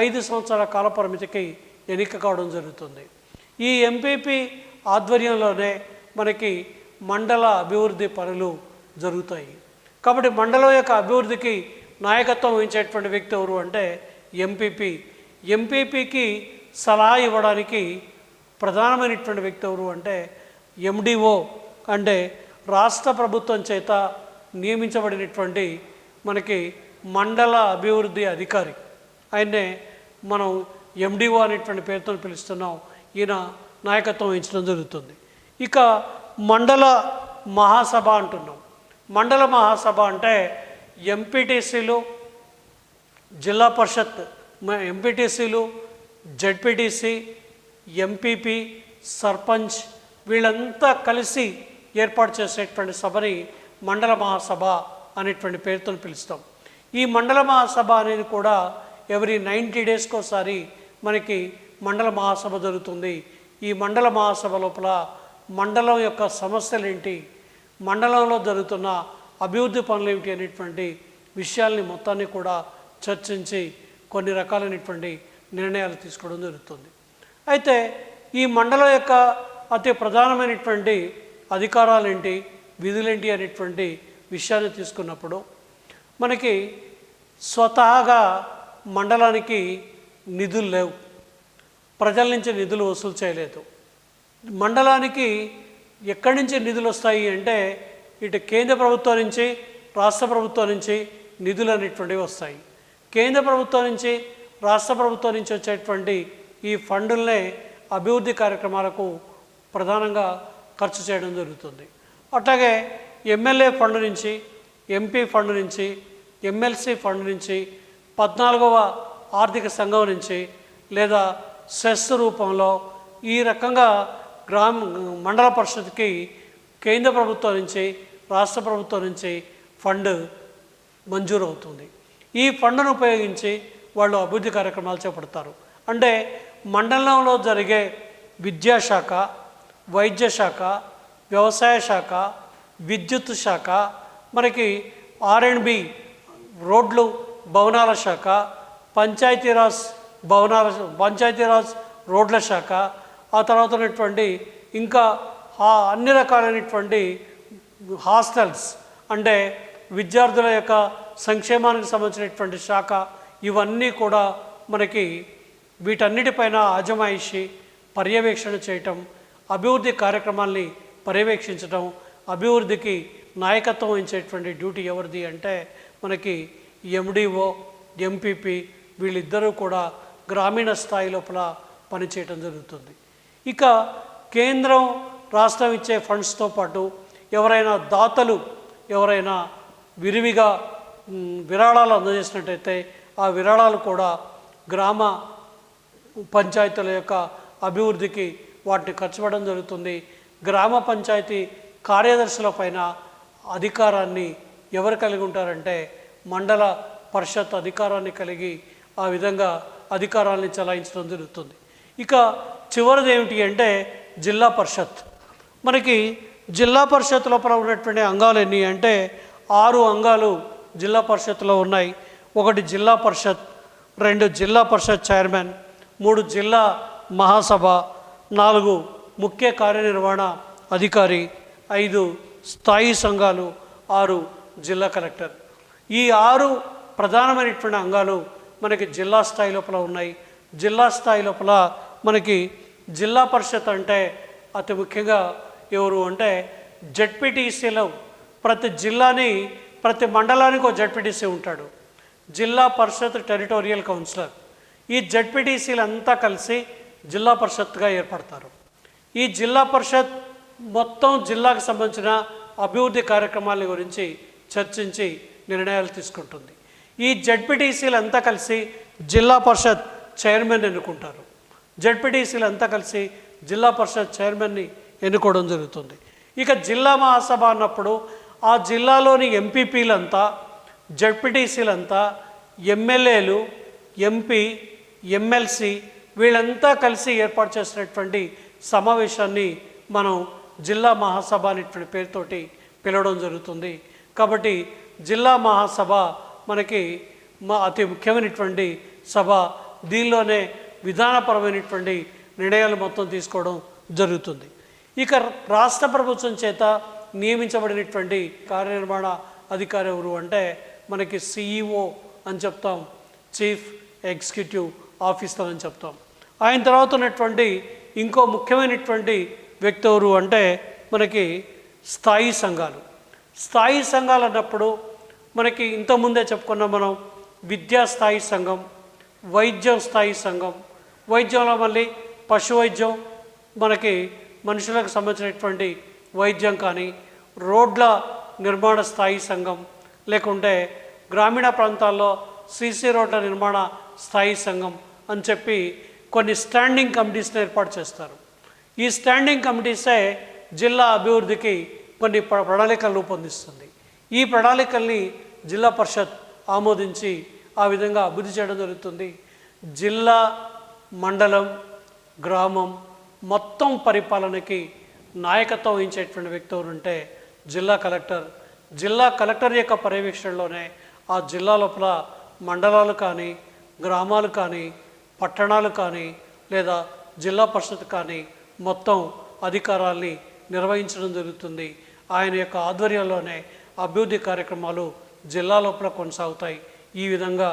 5 సంవత్సరాల కాలపరిమితికి ఎన్నిక కావడం జరుగుతుంది. ఈ ఎంపీపీ ఆధ్వర్యంలోనే మనకి మండల అభివృద్ధి పనులు జరుగుతాయి. కాబట్టి మండలం యొక్క అభివృద్ధికి నాయకత్వం వహించేటువంటి వ్యక్తి ఎవరు అంటే ఎంపీపీ. ఎంపీపీకి సలహా ఇవ్వడానికి ప్రధానమైనటువంటి వ్యక్తి ఎవరు అంటే ఎండిఓ, అంటే రాష్ట్ర ప్రభుత్వం చేత నియమించబడినటువంటి మనకి మండల అభివృద్ధి అధికారి. ఆయన్నే మనం ఎండిఓ అనేటువంటి పేరుతో పిలుస్తున్నాం. ఈయన నాయకత్వం వహించడం జరుగుతుంది. ఇక మండల మహాసభ అంటున్నాం. మండల మహాసభ అంటే ఎంపీటీసీలు, జిల్లా పరిషత్ ఎంపీటీసీలు, జడ్పీటీసీ, ఎంపీపీ, సర్పంచ్ వీళ్ళంతా కలిసి ఏర్పాటు చేసేటువంటి సభని మండల మహాసభ అనేటువంటి పేరుతో పిలుస్తాం. ఈ మండల మహాసభ అనేది కూడా ఎవ్రీ 90 డేస్కి ఒకసారి మనకి మండల మహాసభ జరుగుతుంది. ఈ మండల మహాసభ లోపల మండలం యొక్క సమస్యలు ఏంటి, మండలంలో జరుగుతున్న అభివృద్ధి పనులు ఏమిటి అనేటువంటి విషయాల్ని మొత్తాన్ని కూడా చర్చించి కొన్ని రకాలైనటువంటి నిర్ణయాలు తీసుకోవడం జరుగుతుంది. అయితే ఈ మండలం యొక్క అతి ప్రధానమైనటువంటి అధికారాలేంటి, విధులేంటి అనేటువంటి విషయాన్ని తీసుకున్నప్పుడు మనకి స్వతహాగా మండలానికి నిధులు లేవు. ప్రజల నుంచి నిధులు వసూలు చేయలేదు. మండలానికి ఎక్కడి నుంచి నిధులు వస్తాయి అంటే ఇటు కేంద్ర ప్రభుత్వం నుంచి, రాష్ట్ర ప్రభుత్వం నుంచి నిధులు అనేటువంటివి వస్తాయి. కేంద్ర ప్రభుత్వం నుంచి, రాష్ట్ర ప్రభుత్వం నుంచి వచ్చేటువంటి ఈ ఫండులనే అభివృద్ధి కార్యక్రమాలకు ప్రధానంగా ఖర్చు చేయడం జరుగుతుంది. అట్లాగే ఎమ్మెల్యే ఫండ్ నుంచి, ఎంపీ ఫండ్ నుంచి, ఎమ్మెల్సీ ఫండ్ నుంచి, 14వ ఆర్థిక సంఘం నుంచి లేదా సెస్ రూపంలో ఈ రకంగా మండల పరిషత్కి కేంద్ర ప్రభుత్వం నుంచి, రాష్ట్ర ప్రభుత్వం నుంచి ఫండ్ మంజూరు అవుతుంది. ఈ ఫండ్ను ఉపయోగించి వాళ్ళు అభివృద్ధి కార్యక్రమాలు చేపడతారు. అంటే మండలంలో జరిగే విద్యాశాఖ, వైద్య శాఖ, వ్యవసాయ శాఖ, విద్యుత్ శాఖ, మనకి R&B రోడ్లు భవనాల శాఖ, పంచాయతీరాజ్ రోడ్ల శాఖ, ఆ తర్వాత ఉన్నటువంటి ఇంకా అన్ని రకాలైనటువంటి హాస్టల్స్, అంటే విద్యార్థుల యొక్క సంక్షేమానికి సంబంధించినటువంటి శాఖ, ఇవన్నీ కూడా మనకి వీటన్నిటిపైన అజమాయిషి పర్యవేక్షణ చేయటం, అభివృద్ధి కార్యక్రమాల్ని పర్యవేక్షించడం, అభివృద్ధికి నాయకత్వం వహించేటువంటి డ్యూటీ ఎవరిది అంటే మనకి ఎండిఓ, ఎంపీపీ వీళ్ళిద్దరూ కూడా గ్రామీణ స్థాయి లోపల పనిచేయటం జరుగుతుంది. ఇక కేంద్రం, రాష్ట్రం ఇచ్చే ఫండ్స్తో పాటు ఎవరైనా దాతలు ఎవరైనా విరివిగా విరాళాలు అందజేసినట్టయితే ఆ విరాళాలు కూడా గ్రామ పంచాయతీల యొక్క అభివృద్ధికి వాటిని ఖర్చు పెట్టడం జరుగుతుంది. గ్రామ పంచాయతీ కార్యదర్శుల పైన అధికారాన్ని ఎవరు కలిగి ఉంటారంటే మండల పరిషత్ అధికారాన్ని కలిగి ఆ విధంగా అధికారాన్ని చలాయించడం జరుగుతుంది. ఇక చివరిది ఏమిటి అంటే జిల్లా పరిషత్. మనకి జిల్లా పరిషత్ లోపల ఉన్నటువంటి అంగాలు ఎన్ని అంటే 6 అంగాలు జిల్లా పరిషత్లో ఉన్నాయి. 1 జిల్లా పరిషత్, 2 జిల్లా పరిషత్ చైర్మన్, 3 జిల్లా మహాసభ, 4 ముఖ్య కార్యనిర్వహణ అధికారి, 5 స్థాయి సంఘాలు, 6 జిల్లా కలెక్టర్. ఈ 6 ప్రధానమైనటువంటి అంగాలు మనకి జిల్లా స్థాయి లోపల ఉన్నాయి. జిల్లా స్థాయి లోపల మనకి జిల్లా పరిషత్ అంటే అతి ముఖ్యంగా ఎవరు అంటే జడ్పీటీసీలో ప్రతి జిల్లాని ప్రతి మండలానికి ఒక జడ్పీటీసీ ఉంటాడు. జిల్లా పరిషత్ టెరిటోరియల్ కౌన్సిలర్. ఈ జడ్పీటీసీలు అంతా కలిసి జిల్లా పరిషత్గా ఏర్పడతారు. ఈ జిల్లా పరిషత్ మొత్తం జిల్లాకు సంబంధించిన అభివృద్ధి కార్యక్రమాల గురించి చర్చించి నిర్ణయాలు తీసుకుంటుంది. ఈ జడ్పీటీసీలు అంతా కలిసి జిల్లా పరిషత్ చైర్మన్ ఎన్నుకుంటారు. జడ్పీటీసీలు అంతా కలిసి జిల్లా పరిషత్ చైర్మన్ని ఎన్నుకోవడం జరుగుతుంది. ఇక జిల్లా మహాసభ అన్నప్పుడు ఆ జిల్లాలోని ఎంపీపీలంతా, జడ్పీటీసీలంతా, ఎమ్మెల్యేలు, ఎంపీ, ఎమ్మెల్సీ వీళ్ళంతా కలిసి ఏర్పాటు చేసినటువంటి సమావేశాన్ని మనం జిల్లా మహాసభ అనేటువంటి పేరుతోటి పిలవడం జరుగుతుంది. కాబట్టి జిల్లా మహాసభ మనకి అతి ముఖ్యమైనటువంటి సభ. దీనిలోనే విధానపరమైనటువంటి నిర్ణయాలు మొత్తం తీసుకోవడం జరుగుతుంది. ఇక రాష్ట్ర ప్రభుత్వం చేత నియమించబడినటువంటి కార్యనిర్వహణ అధికారి ఎవరు అంటే మనకి సిఈఓ అని చెప్తాం, చీఫ్ ఎగ్జిక్యూటివ్ ఆఫీసర్ అని చెప్తాం. ఆయన తర్వాత ఉన్నటువంటి ఇంకో ముఖ్యమైనటువంటి వ్యక్తి ఎవరు అంటే మనకి స్థాయి సంఘాలు. స్థాయి సంఘాలు అన్నప్పుడు మనకి ఇంతకుముందే చెప్పుకున్నాం మనం విద్యా స్థాయి సంఘం, వైద్యం స్థాయి సంఘం. వైద్యంలో మళ్ళీ పశు వైద్యం, మనకి మనుషులకు సంబంధించినటువంటి వైద్యం కానీ, రోడ్ల నిర్మాణ స్థాయి సంఘం, లేకుంటే గ్రామీణ ప్రాంతాల్లో సీసీ రోడ్ల నిర్మాణ స్థాయి సంఘం అని చెప్పి కొన్ని స్టాండింగ్ కమిటీస్ని ఏర్పాటు చేస్తారు. ఈ స్టాండింగ్ కమిటీసే జిల్లా అభివృద్ధికి కొన్ని ప్రణాళికలు రూపొందిస్తుంది. ఈ ప్రణాళికల్ని జిల్లా పరిషత్ ఆమోదించి ఆ విధంగా అభివృద్ధి చేయడం జరుగుతుంది. జిల్లా, మండలం, గ్రామం మొత్తం పరిపాలనకి నాయకత్వం వహించేటువంటి వ్యక్తి ఎవరుంటే జిల్లా కలెక్టర్. జిల్లా కలెక్టర్ యొక్క పర్యవేక్షణలోనే ఆ జిల్లా లోపల మండలాలు కానీ, గ్రామాలు కానీ, పట్టణాలు కానీ, లేదా జిల్లా పరిషత్ కానీ మొత్తం అధికారాల్ని నిర్వహించడం జరుగుతుంది. ఆయన యొక్క ఆధ్వర్యంలోనే అభివృద్ధి కార్యక్రమాలు జిల్లా లోపల కొనసాగుతాయి. ఈ విధంగా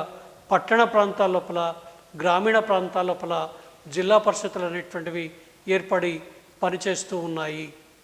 పట్టణ ప్రాంతాల లోపల, గ్రామీణ ప్రాంతాల లోపల జిల్లా పరిషత్తులు అనేటువంటివి ఏర్పడి పనిచేస్తూ ఉన్నాయి.